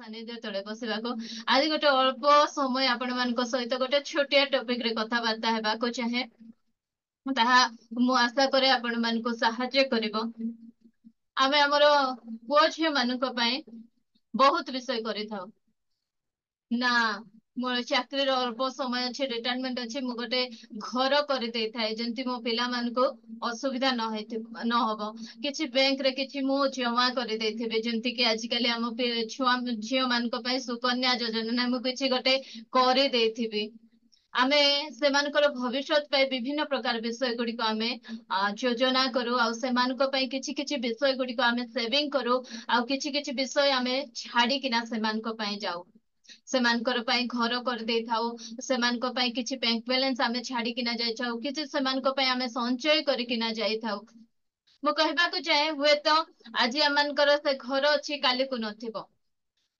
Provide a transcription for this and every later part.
ସାନିଧ୍ୟ ତଳେ ବସିବାକୁ। ଆଜି ଗୋଟେ ଅଳ୍ପ ସମୟ ଆପଣ ମାନଙ୍କ ସହିତ ଗୋଟେ ଛୋଟିଆ ଟପିକ ରେ କଥାବାର୍ତ୍ତା ହେବାକୁ ଚାହେଁ। ତାହା ମୁଁ ଆଶା କରେ ଆପଣ ମାନଙ୍କୁ ସାହାଯ୍ୟ କରିବ। ଆମେ ଆମର ପୁଅ ଝିଅ ମାନଙ୍କ ପାଇଁ ବହୁତ ବିଷୟ କରିଥାଉ ନା। ମୋର ଚାକିରିର ଅଳ୍ପ ସମୟ ଅଛି, ରିଟାୟାରମେଣ୍ଟ ଅଛି, ମୁଁ ଗୋଟେ ଘର କରିଦେଇଥାଏ ଯେମିତି ମୋ ପିଲାମାନଙ୍କୁ ଅସୁବିଧା ନହବ। କିଛି ବ୍ୟାଙ୍କରେ କିଛି ମୁଁ ଜମା କରିଦେଇଥିବି, ଯେମିତି କି ଆଜିକାଲି ଆମ ଛୁଆ ଝିଅ ମାନଙ୍କ ପାଇଁ ସୁକନ୍ୟା ଯୋଜନା ନା, ମୁଁ କିଛି ଗୋଟେ କରିଦେଇଥିବି। ଆମେ ସେମାନଙ୍କର ଭବିଷ୍ୟତ ପାଇଁ ବିଭିନ୍ନ ପ୍ରକାର ବିଷୟ ଗୁଡିକ ଆମେ ଯୋଜନା କରୁ, ଆଉ ସେମାନଙ୍କ ପାଇଁ କିଛି କିଛି ବିଷୟ ଗୁଡିକ ଆମେ ସେଭିଂ କରୁ, ଆଉ କିଛି କିଛି ବିଷୟ ଆମେ ଛାଡିକିନା ସେମାନଙ୍କ ପାଇଁ ଯାଉ। ସେମାନଙ୍କର ପାଇଁ ଘର କରିଦେଇଥାଉ, ସେମାନଙ୍କ ପାଇଁ କିଛି ବ୍ୟାଙ୍କ ବାଲାନ୍ସ ଆମେ ଛାଡିକିନା ଯାଇଥାଉ, କିଛି ସେମାନଙ୍କ ପାଇଁ ଆମେ ସଞ୍ଚୟ କରିକିନା ଯାଇଥାଉ। ମୁଁ କହିବାକୁ ଚାହେଁ ହୁଏତ ଆଜି ଆମମାନଙ୍କର ସେ ଘର ଅଛି, କାଲିକୁ ନଥିବ।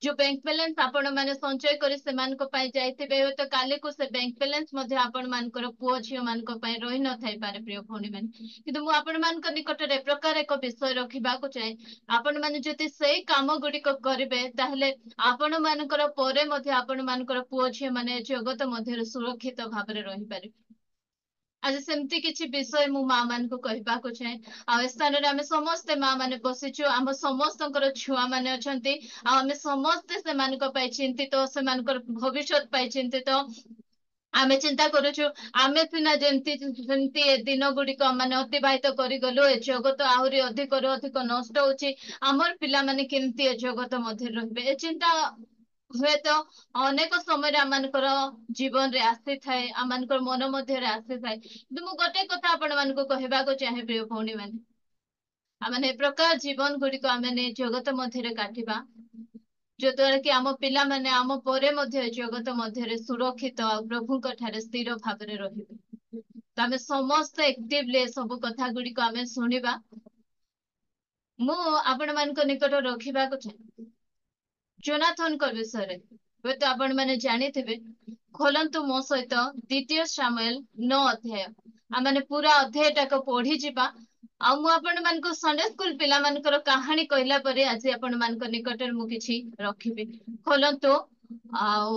ଯୋଉ ବ୍ୟାଙ୍କ ବାଲାନ୍ସ ଆପଣ ମାନେ ସଞ୍ଚୟ କରି ସେମାନଙ୍କ ପାଇଁ ଯାଇଥିବେ, ହୁଏତ କାଲିକୁ ସେ ବ୍ୟାଙ୍କ ବାଲାନ୍ସ ମଧ୍ୟ ଆପଣ ମାନଙ୍କର ପୁଅ ଝିଅ ମାନଙ୍କ ପାଇଁ ରହି ନଥାଇପାରେ। ପ୍ରିୟ ଭଉଣୀ ମାନେ, କିନ୍ତୁ ମୁଁ ଆପଣ ମାନଙ୍କ ନିକଟରେ ଏ ପ୍ରକାର ଏକ ବିଷୟ ରଖିବାକୁ ଚାହେଁ। ଆପଣ ମାନେ ଯଦି ସେଇ କାମ ଗୁଡିକ କରିବେ, ତାହେଲେ ଆପଣ ମାନଙ୍କର ପରେ ମଧ୍ୟ ଆପଣ ମାନଙ୍କର ପୁଅ ଝିଅ ମାନେ ଜଗତ ମଧ୍ୟରେ ସୁରକ୍ଷିତ ଭାବରେ ରହିପାରିବେ। ଆଜି ସେମିତି କିଛି ବିଷୟ ମୁଁ ମା ମାନଙ୍କୁ କହିବାକୁ ଚାହେଁ। ଆଉ ଏ ସ୍ଥାନରେ ଆମେ ସମସ୍ତେ ମା ମାନେ ବସିଛୁ, ଆମ ସମସ୍ତଙ୍କର ଛୁଆ ମାନେ ଅଛନ୍ତି, ଆଉ ଆମେ ସମସ୍ତେ ସେମାନଙ୍କ ପାଇଁ ଚିନ୍ତିତ, ସେମାନଙ୍କର ଭବିଷ୍ୟତ ପାଇଁ ଚିନ୍ତିତ। ଆମେ ଚିନ୍ତା କରୁଛୁ ଆମେ ସିନା ଯେମିତି ସେମିତି ଏ ଦିନ ଗୁଡିକ ମାନେ ଅତିବାହିତ କରିଗଲୁ, ଏ ଜଗତ ଆହୁରି ଅଧିକରୁ ଅଧିକ ନଷ୍ଟ ହଉଛି, ଆମର ପିଲାମାନେ କେମିତି ଏ ଜଗତ ମଧ୍ୟରେ ରହିବେ, ଏ ଚିନ୍ତା ହୁଏତ ଅନେକ ସମୟରେ ଆମମାନଙ୍କର ଜୀବନରେ ଆସିଥାଏ, ଆମମାନଙ୍କର ମନ ମଧ୍ୟରେ ଆସିଥାଏ। କିନ୍ତୁ ମୁଁ ଗୋଟେ କଥା ଆପଣ ମାନଙ୍କୁ କହିବାକୁ ଚାହେଁ ପ୍ରିୟ ଭଉଣୀ ମାନେ, ଆମେ ଏ ପ୍ରକାର ଜୀବନ ଗୁଡିକ ଆମେ ନେଇ ଜଗତ ମଧ୍ୟରେ କାଟିବା ଯଦ୍ୱାରା କି ଆମ ପିଲାମାନେ ଆମ ପରେ ମଧ୍ୟ ଜଗତ ମଧ୍ୟରେ ସୁରକ୍ଷିତ ଆଉ ପ୍ରଭୁଙ୍କ ଠାରେ ସ୍ଥିର ଭାବରେ ରହିବେ। ତ ଆମେ ସମସ୍ତେ ଆକ୍ଟିଭଲି ସବୁ କଥା ଗୁଡିକ ଆମେ ଶୁଣିବା। ମୁଁ ଆପଣ ମାନଙ୍କ ନିକଟ ରଖିବାକୁ ଚାହେଁ ଯୋନାଥନଙ୍କ ବିଷୟରେ। ହୁଏତ ଆପଣ ମାନେ ଜାଣିଥିବେ, ଖୋଲନ୍ତୁ ମୋ ସହିତ ଦ୍ଵିତୀୟ ସାମୁଏଲ 9 ଅଧ୍ୟାୟ। ଆମେ ପୁରା ଅଧ୍ୟାୟଟାକୁ ପଢିଯିବା। ଆଉ ମୁଁ ଆପଣ ମାନଙ୍କୁ ସଣ୍ଡେ ସ୍କୁଲ ପିଲାମାନଙ୍କର କାହାଣୀ କହିଲା ପରେ ଆଜି ଆପଣ ମାନଙ୍କ ନିକଟରେ ମୁଁ କିଛି ରଖିବି। ଖୋଲନ୍ତୁ ଆଉ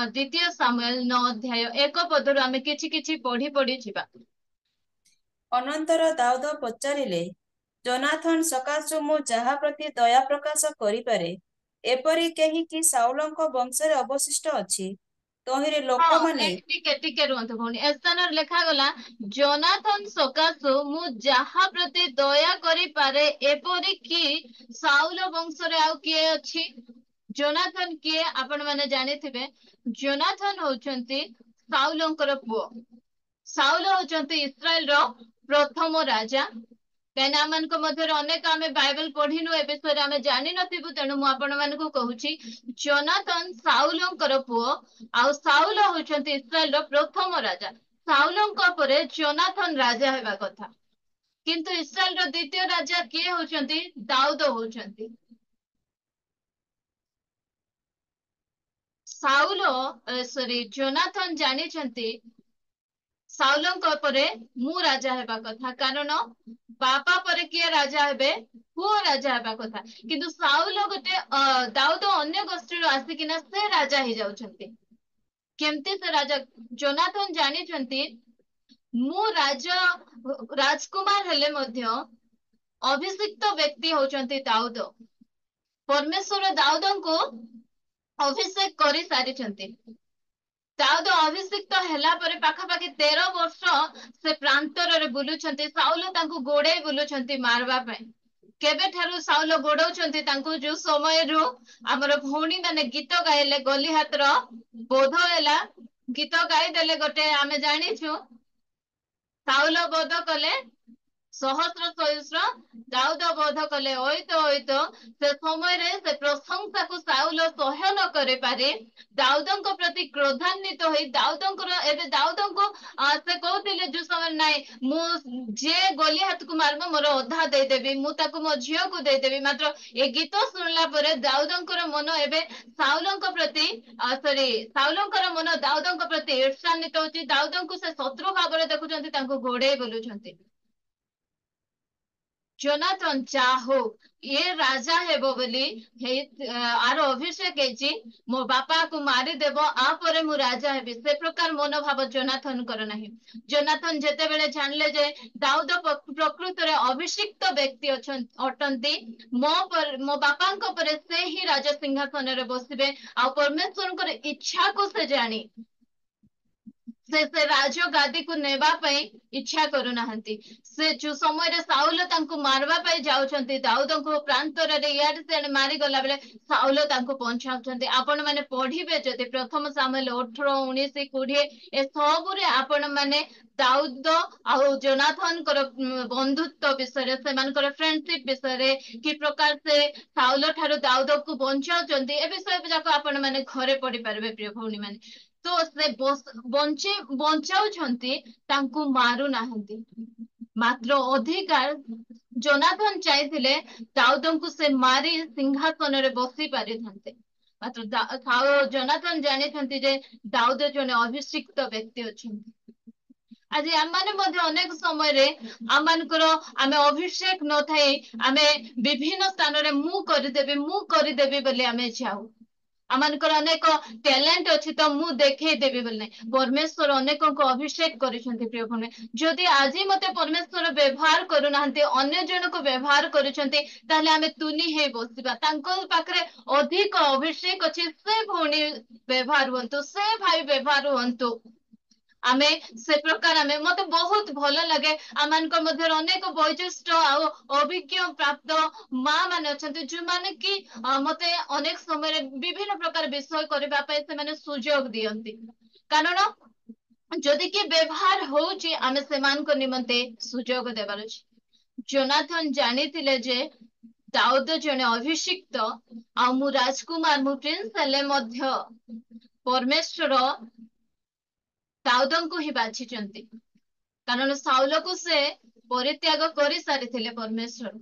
ଦ୍ଵିତୀୟ ସାମୁଏଲ 9 ଅଧ୍ୟାୟ 1 ପଦରୁ ଆମେ କିଛି କିଛି ପଢି ପଢି ଯିବା। ଅନନ୍ତର ଦାଉଦ ପଚାରିଲେ, ଜୋନାଥନ ସକାଶୁ ମୁଁ ଯାହା ପ୍ରତି ଦୟା ପ୍ରକାଶ କରିପାରେ, ଏପରି କେହି କି ସାଉଲଙ୍କ ବଂଶରେ ଅବଶିଷ୍ଟ ଅଛି? ତହିଁରେ ହଁ, ଲୋକମାନେ ଟିକେ ରୁହନ୍ତୁ ଭଉଣୀ। ଏ ସ୍ଥାନରେ ଲେଖାଗଲା ଜୋନାଥନ ସକାଶୁ ମୁଁ ଯାହା ପ୍ରତି ଦୟା କରିପାରେ, ଏପରି କି ସାଉଲ ବଂଶରେ ଆଉ କିଏ ଅଛି? ଜୋନାଥନ କିଏ ଆପଣ ମାନେ ଜାଣିଥିବେ। ଜୋନାଥନ ହଉଛନ୍ତି ସାଉଲଙ୍କର ପୁଅ। ସାଉଲ ହଉଛନ୍ତି ଇସ୍ରାଏଲର ପ୍ରଥମ ରାଜା। କାହିଁକିନା ଆମମାନଙ୍କ ମଧ୍ୟରେ ଅନେକ ଆମେ ବାଇବଲ ପଢିନୁ, ଏ ବିଷୟରେ ଆମେ ଜାଣିନଥିବୁ, ତେଣୁ ମୁଁ ଆପଣ ମାନଙ୍କୁ କହୁଛି ଜୋନାଥନ ସାଉଲଙ୍କର ପୁଅ, ଆଉ ସାଉଲ ହଉଛନ୍ତି ଇସ୍ରାଏଲର ପ୍ରଥମ ରାଜା। ସାଉଲଙ୍କ ପରେ ଜୋନାଥନ ରାଜା ହେବା କଥା, କିନ୍ତୁ ଇସ୍ରାଏଲର ଦ୍ୱିତୀୟ ରାଜା କିଏ ହଉଛନ୍ତି? ଦାଉଦ ହଉଛନ୍ତି। ଜୋନାଥନ ଜାଣିଛନ୍ତି ସାଉଲଙ୍କ ପରେ ମୁଁ ରାଜା ହେବା କଥା, କାରଣ ବାପା ପରେ କିଏ ରାଜା ହେବେ? ପୁଅ ରାଜା ହେବା କଥା। କିନ୍ତୁ ସାଉଲ ଗୋଟେ ଦାଉଦ ଅନ୍ୟ ଗୋଷ୍ଠୀରୁ ଆସିକିନା ସେ ରାଜା ହେଇଯାଉଛନ୍ତି। କେମିତି ସେ ରାଜା? ଜୋନାଥନ ଜାଣିଛନ୍ତି ମୁଁ ରାଜକୁମାର ହେଲେ ମଧ୍ୟ ଅଭିଷିକ୍ତ ବ୍ୟକ୍ତି ହଉଛନ୍ତି ଦାଉଦ। ପରମେଶ୍ୱର ଦାଉଦଙ୍କୁ ଅଭିଷେକ କରି ସାରିଛନ୍ତି। ଦାଉଦ ଅଭିଷିକ୍ତ ହେଲା ପରେ ପାଖାପାଖି 13 ବର୍ଷ ସେ ପ୍ରାନ୍ତରରେ ବୁଲୁଛନ୍ତି। ସାଉଲ ତାଙ୍କୁ ଗୋଡେଇ ବୁଲୁଛନ୍ତି ମାରବା ପାଇଁ। କେବେଠାରୁ ସାଉଲ ଗୋଡଉଛନ୍ତି ତାଙ୍କୁ? ଯୋଉ ସମୟରୁ ଆମର ଭଉଣୀ ମାନେ ଗୀତ ଗାଇଲେ, ଗଲିହାତର ବୋଧ ହେଲା, ଗୀତ ଗାଇଦେଲେ ଗୋଟେ, ଆମେ ଜାଣିଛୁ ସାଉଲ ବଧ କଲେ ସହସ୍ର ସହସ୍ର, ଦାଉଦ ବଧ କଲେ ଅୟୁତ। ସେ ସମୟରେ ସେ ପ୍ରଶଂସାକୁ ସାଉଲ ସହ୍ୟ ନ କରିପାରି ଦାଉଦଙ୍କ ପ୍ରତି କ୍ରୋଧାନ୍ୱିତ ହୋଇ ଏବେ ଦାଉଦଙ୍କୁ ସେ କହୁଥିଲେ ଯୋଉ ସମୟରେ, ନାଇଁ ମୁଁ ଯିଏ ଗଲିହାତକୁ ମାରିବ ମୋର ଅଧା ଦେଇଦେବି, ମୁଁ ତାକୁ ମୋ ଝିଅକୁ ଦେଇଦେବି। ମାତ୍ର ଏ ଗୀତ ଶୁଣିଲା ପରେ ଦାଉଦଙ୍କର ମନ ଏବେ ସାଉଲଙ୍କର ମନ ଦାଉଦଙ୍କ ପ୍ରତି ଈର୍ଷାନ୍ୱିତ ହଉଛି। ଦାଉଦଙ୍କୁ ସେ ଶତ୍ରୁ ଭାବରେ ଦେଖୁଛନ୍ତି, ତାଙ୍କୁ ଘୋଡେଇ ବୁଲୁଛନ୍ତି। ଜୋନାଥନ ଯାହା ହଉ ଇଏ ରାଜା ହେବ ବୋଲି ଆର ଅଭିଷେକ ହେଇଛି, ମୋ ବାପାକୁ ମାରିଦେବ ଆପରେ ମୁଁ ରାଜା ହେବି, ସେ ପ୍ରକାର ମନୋଭାବ ଜୋନାଥନଙ୍କର ନାହିଁ। ଜୋନାଥନ ଯେତେବେଳେ ଜାଣିଲେ ଯେ ଦାଉଦ ପ୍ରକୃତରେ ଅଭିଷିକ୍ତ ବ୍ୟକ୍ତି ଅଟନ୍ତି, ମୋ ବାପାଙ୍କ ପରେ ସେ ହିଁ ରାଜ ସିଂହାସନରେ ବସିବେ, ଆଉ ପରମେଶ୍ୱରଙ୍କର ଇଚ୍ଛାକୁ ସେ ଜାଣି ସେ ରାଜ ଗାଦିକୁ ନେବା ପାଇଁ ଇଚ୍ଛା କରୁନାହାନ୍ତି। ସେ ଯୋଉ ସମୟରେ ସାଉଲ ତାଙ୍କୁ ମାରବା ପାଇଁ ଯାଉଛନ୍ତି, ଦାଉଦଙ୍କୁ ପ୍ରାନ୍ତରରେ ଇଆଡେ ସିଆଡେ ମାରିଗଲା ବେଳେ ସାଉଲ ତାଙ୍କୁ ବଞ୍ଚାଉଛନ୍ତି। ଆପଣ ମାନେ ପଢିବେ ଯଦି ପ୍ରଥମ ସାମୁଏଲ 18, 19, 20 ଏ ସବୁରେ ଆପଣ ମାନେ ଦାଉଦ ଆଉ ଜୋନାଥନଙ୍କର ବନ୍ଧୁତ୍ୱ ବିଷୟରେ, ସେମାନଙ୍କର ଫ୍ରେଣ୍ଡସିପ ବିଷୟରେ, କି ପ୍ରକାର ସେ ସାଉଲ ଠାରୁ ଦାଉଦକୁ ବଞ୍ଚାଉଛନ୍ତି, ଏ ବିଷୟ ଯାକ ଆପଣ ମାନେ ଘରେ ପଢିପାରିବେ ପ୍ରିୟ ଭଉଣୀ ମାନେ। ତ ସେ ବଞ୍ଚାଉଛନ୍ତି, ତାଙ୍କୁ ମାରୁନାହାନ୍ତି। ମାତ୍ର ଅଧିକାର ଜୋନାଥନ ଚାହିଁଥିଲେ ଦାଉଦଙ୍କୁ ସେ ମାରି ସିଂହାସନରେ ବସି ପାରିଥାନ୍ତେ। ମାତ୍ର ଜୋନାଥନ ଜାଣିଛନ୍ତି ଯେ ଦାଉଦ ଜଣେ ଅଭିଷିକ୍ତ ବ୍ୟକ୍ତି ଅଛନ୍ତି। ଆଜି ଆମମାନେ ମଧ୍ୟ ଅନେକ ସମୟରେ ଆମେ ଅଭିଷେକ ନଥାଇ ଆମେ ବିଭିନ୍ନ ସ୍ଥାନରେ ମୁଁ କରିଦେବି ବୋଲି ଆମେ ଯାଉ। ଆମମାନଙ୍କର ଅନେକ ଟ୍ୟାଲେଣ୍ଟ ଅଛି ତ ମୁଁ ଦେଖେଇଦେବି ବୋଲି ନାହିଁ। ପରମେଶ୍ୱର ଅନେକଙ୍କୁ ଅଭିଷେକ କରିଛନ୍ତି ପ୍ରିୟ ଭଉଣୀ। ଯଦି ଆଜି ମତେ ପରମେଶ୍ୱର ବ୍ୟବହାର କରୁନାହାନ୍ତି, ଅନ୍ୟ ଜଣକୁ ବ୍ୟବହାର କରୁଛନ୍ତି, ତାହେଲେ ଆମେ ତୁନି ହେଇ ବସିବା। ତାଙ୍କ ପାଖରେ ଅଧିକ ଅଭିଷେକ ଅଛି, ସେ ଭଉଣୀ ବ୍ୟବହାର ହୁଅନ୍ତୁ, ସେ ଭାଇ ବ୍ୟବହାର ହୁଅନ୍ତୁ। ଆମେ ସେ ପ୍ରକାର ମତେ ବହୁତ ଭଲ ଲାଗେ। ଆମମାନଙ୍କ ମଧ୍ୟରେ ଅନେକ ବୟୋଜ୍ୟେଷ୍ଠ ଆଉ ଅଭିଜ୍ଞ ପ୍ରାପ୍ତ ମା ମାନେ ଅଛନ୍ତି, ଯୋଉମାନେ କି ମତେ ଅନେକ ସମୟରେ ବିଭିନ୍ନ ପ୍ରକାର ବିଷୟ କରିବା ପାଇଁ ସେମାନେ ସୁଯୋଗ ଦିଅନ୍ତି। କାରଣ ଯଦି କିଏ ବ୍ୟବହାର ହଉଛି, ଆମେ ସେମାନଙ୍କ ନିମନ୍ତେ ସୁଯୋଗ ଦେବାର ଅଛି। ଜୋନାଥନ ଜାଣିଥିଲେ ଯେ ଦାଉଦ ଜଣେ ଅଭିଷିକ୍ତ, ଆଉ ମୁଁ ରାଜକୁମାର, ମୁଁ ପ୍ରିନ୍ସ ହେଲେ ମଧ୍ୟ ପରମେଶ୍ୱର ଦାଉଦଙ୍କୁ ହିଁ ବାଛିଛନ୍ତି। କାରଣ ସାଉଲକୁ ସେ ପରିତ୍ୟାଗ କରିସାରିଥିଲେ ପରମେଶ୍ୱର।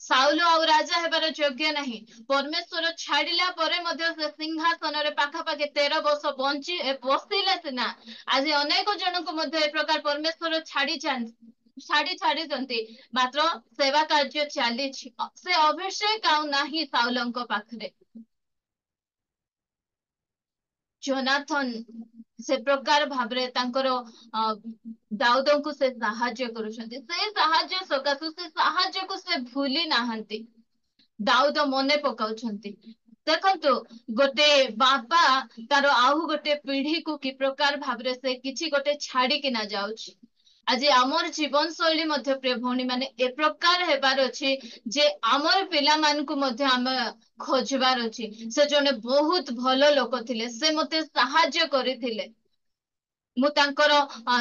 ସାଉଲ ଆଉ ରାଜା ହେବାର ଯୋଗ୍ୟ ନାହିଁ। ପରମେଶ୍ୱର ଛାଡିଲା ପରେ ମଧ୍ୟ ସେ ସିଂହାସନରେ ପାଖାପାଖି 13 ବର୍ଷ ବସିଲେ ସିନା। ଆଜି ଅନେକ ଜଣଙ୍କୁ ମଧ୍ୟ ଏ ପ୍ରକାର ପରମେଶ୍ୱର ଛାଡିଛନ୍ତି, ମାତ୍ର ସେବା କାର୍ଯ୍ୟ ଚାଲିଛି। ସେ ଅଭିଷେକ ଆଉ ନାହିଁ ସାଉଲଙ୍କ ପାଖରେ। ଜୋନାଥନ ସେ ପ୍ରକାର ଭାବରେ ତାଙ୍କର ଦାଉଦଙ୍କୁ ସେ ସାହାଯ୍ୟ କରୁଛନ୍ତି। ସେ ସାହାଯ୍ୟ ସକାଶୁ ସେ ସାହାଯ୍ୟକୁ ସେ ଭୁଲି ନାହାନ୍ତି। ଦାଉଦ ମନେ ପକାଉଛନ୍ତି। ଦେଖନ୍ତୁ, ଗୋଟେ ବାପା ତାର ଆଉ ଗୋଟେ ପିଢିକୁ କି ପ୍ରକାର ଭାବରେ ସେ କିଛି ଗୋଟେ ଛାଡିକିନା ଯାଉଛି। ଆଜି ଆମର ଜୀବନ ଶୈଳୀ ମଧ୍ୟ ପ୍ରିୟ ଭଉଣୀ ମାନେ ଏ ପ୍ରକାର ହେବାର ଅଛି ଯେ ଆମର ପିଲାମାନଙ୍କୁ ମଧ୍ୟ ଆମେ ଖୋଜିବାର ଅଛି। ସେ ଜଣେ ବହୁତ ଭଲ ଲୋକ ଥିଲେ, ସେ ମତେ ସାହାଯ୍ୟ କରିଥିଲେ। ମୁଁ ତାଙ୍କର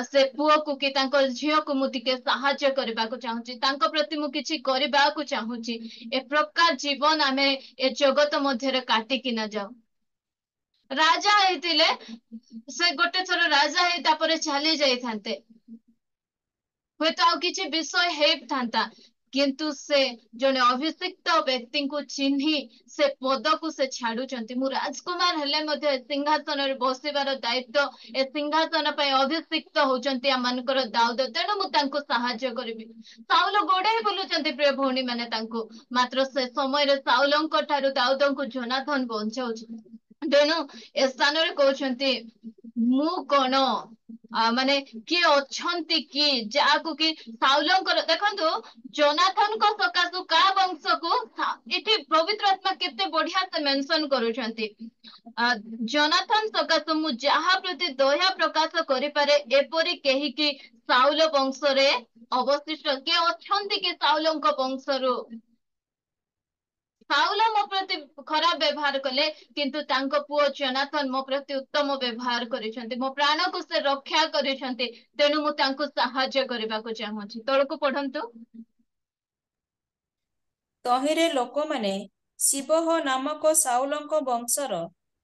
ସେ ପୁଅକୁ କି ତାଙ୍କ ଝିଅକୁ ମୁଁ ଟିକେ ସାହାଯ୍ୟ କରିବାକୁ ଚାହୁଁଛି, ତାଙ୍କ ପ୍ରତି ମୁଁ କିଛି କରିବାକୁ ଚାହୁଁଛି। ଏ ପ୍ରକାର ଜୀବନ ଆମେ ଏ ଜଗତ ମଧ୍ୟରେ କାଟିକି ନା ଯାଉ। ରାଜା ହେଇଥିଲେ, ସେ ଗୋଟେ ଥର ରାଜା ହେଇ ତାପରେ ଚାଲି ଯାଇଥାନ୍ତେ, ହୁଏତ ଆଉ କିଛି ବିଷୟ ହେଇଥାନ୍ତା। କିନ୍ତୁ ସେ ଜଣେ ଅଭିଷିକ୍ତ ବ୍ୟକ୍ତିଙ୍କୁ ଚିହ୍ନି ସେ ପଦକୁ ସେ ଛାଡୁଛନ୍ତି। ମୁଁ ରାଜକୁମାର ହେଲେ ମଧ୍ୟ ଏ ସିଂହାସନରେ ବସିବାର ଦାୟିତ୍ୱ, ଏ ସିଂହାସନ ପାଇଁ ଅଭିଷିକ୍ତ ହଉଛନ୍ତି ଆମମାନଙ୍କର ଦାଉଦ, ତେଣୁ ମୁଁ ତାଙ୍କୁ ସାହାଯ୍ୟ କରିବି। ସାଉଲ ଗୋଡେଇ ବୁଲୁଛନ୍ତି ପ୍ରିୟ ଭଉଣୀ ମାନେ ତାଙ୍କୁ, ମାତ୍ର ସେ ସମୟରେ ସାଉଲଙ୍କ ଠାରୁ ଦାଉଦଙ୍କୁ ଜୋନାଥନ ବଞ୍ଚାଉଛି। ତେଣୁ ଏ ସ୍ଥାନରେ କହୁଛନ୍ତି, ମୁଁ କଣ ମାନେ କିଏ ଅଛନ୍ତି କି ଯାହାକୁ କି ସାଉଲଙ୍କର, ଦେଖନ୍ତୁ ଜୋନାଥନଙ୍କ ସକାଶୁ କାହା ବଂଶକୁ ଏଠି ପବିତ୍ର ଆତ୍ମା କେତେ ବଢିଆ ସେ ମେନସନ କରୁଛନ୍ତି। ଜୋନାଥନ ସକାଶୁ ମୁଁ ଯାହା ପ୍ରତି ଦୟା ପ୍ରକାଶ କରିପାରେ, ଏପରି କେହି କି ସାଉଲ ବଂଶରେ ଅବଶିଷ୍ଟ କିଏ ଅଛନ୍ତି କି ସାଉଲଙ୍କ ବଂଶରୁ? ସାଉଲ ମୋ ପ୍ରତି ଖରାପ ବ୍ୟବହାର କଲେ, କିନ୍ତୁ ତାଙ୍କ ପୁଅ ଜୋନାଥନ ମୋ ପ୍ରତି ଉତ୍ତମ ବ୍ୟବହାର କରିଛନ୍ତି। ମୋ ପ୍ରାଣକୁ ସେ ରକ୍ଷା କରିଛନ୍ତି, ତେଣୁ ମୁଁ ତାଙ୍କୁ ସାହାଯ୍ୟ କରିବାକୁ ଚାହୁଁଛି। ତଳକୁ ପଢନ୍ତୁ। ତହିଁରେ ଲୋକମାନେ ଶିବହ ନାମକ ସାଉଲଙ୍କ ବଂଶର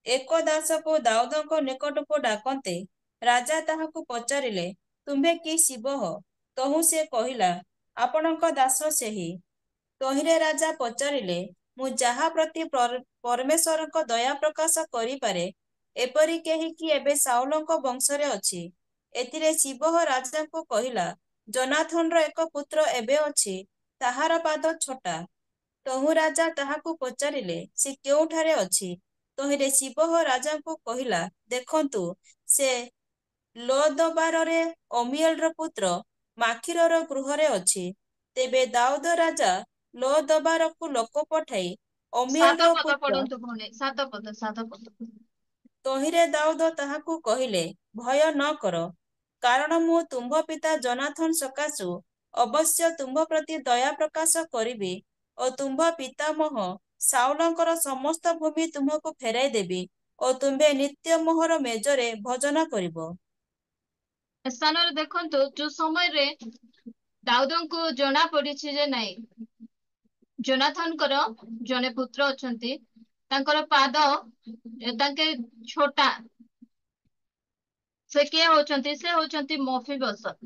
ଏକ ଦାସକୁ ଦାଉଦଙ୍କ ନିକଟକୁ ଡାକନ୍ତେ ରାଜା ତାହାକୁ ପଚାରିଲେ, ତୁମ୍ଭେ କି ଶିବହ? ତହୁଁ ସେ କହିଲା, ଆପଣଙ୍କ ଦାସ ସେହି। ତହିଁରେ ରାଜା ପଚାରିଲେ, ମୁଁ ଯାହା ପ୍ରତି ପରମେଶ୍ୱରଙ୍କ ଦୟା ପ୍ରକାଶ କରିପାରେ, ଏପରି କେହି କି ଏବେ ସାଉଲଙ୍କ ବଂଶରେ ଅଛି? ଏଥିରେ ଶିବହ ରାଜାଙ୍କୁ କହିଲା, ଜୋନାଥନର ଏକ ପୁତ୍ର ଏବେ ଅଛି, ତାହାର ପାଦ ଛୋଟା। ତହୁଁ ରାଜା ତାହାକୁ ପଚାରିଲେ, ସେ କେଉଁଠାରେ ଅଛି? ତହିଁରେ ଶିବହ ରାଜାଙ୍କୁ କହିଲା, ଦେଖନ୍ତୁ, ସେ ଲୋଦବାରରେ ଅମିଏଲର ପୁତ୍ର ମାଖିରର ଗୃହରେ ଅଛି। ତେବେ ଦାଉଦ ରାଜା ଲୋଦବାରକୁ ଲୋକ ପଠାଇ ସାତ ଅମିଏଲର ପଦ ପୁତ୍ର ପଢନ୍ତୁ ଭଉଣୀ, ସାତ ପଦ। ତହିଁରେ ଦାଉଦ ତାହାକୁ କହିଲେ, ଭୟ ନ କର, କାରଣ ମୁଁ ତୁମ୍ଭ ପିତା ଜନାଥନ ସକାଶୁ ଅବଶ୍ୟ ତୁମ୍ଭ ପ୍ରତି ଦୟା ପ୍ରକାଶ କରିବି ଓ ତୁମ୍ଭ ପିତାମହ ସାଉଲଙ୍କର ସମସ୍ତ ଭୂମି ତୁମ୍ଭକୁ ଫେରାଇ ଦେବି ଓ ତୁମ୍ଭେ ନିତ୍ୟ ମୋହର ମେଜରେ ଭୋଜନ କରିବ। ଏ ସ୍ଥାନରେ ଦେଖନ୍ତୁ, ଯୋଉ ସମୟରେ ଦାଉଦଙ୍କୁ ଜଣା ପଡିଛି ଯେ ନାଇଁ, ଜୋନାଥନଙ୍କର ଜଣେ ପୁତ୍ର ଅଛନ୍ତି, ତାଙ୍କର ପାଦ ତାଙ୍କେ ଛୋଟା। ସେ କିଏ ହଉଛନ୍ତି? ସେ ହଉଛନ୍ତି ମଫିବସତ।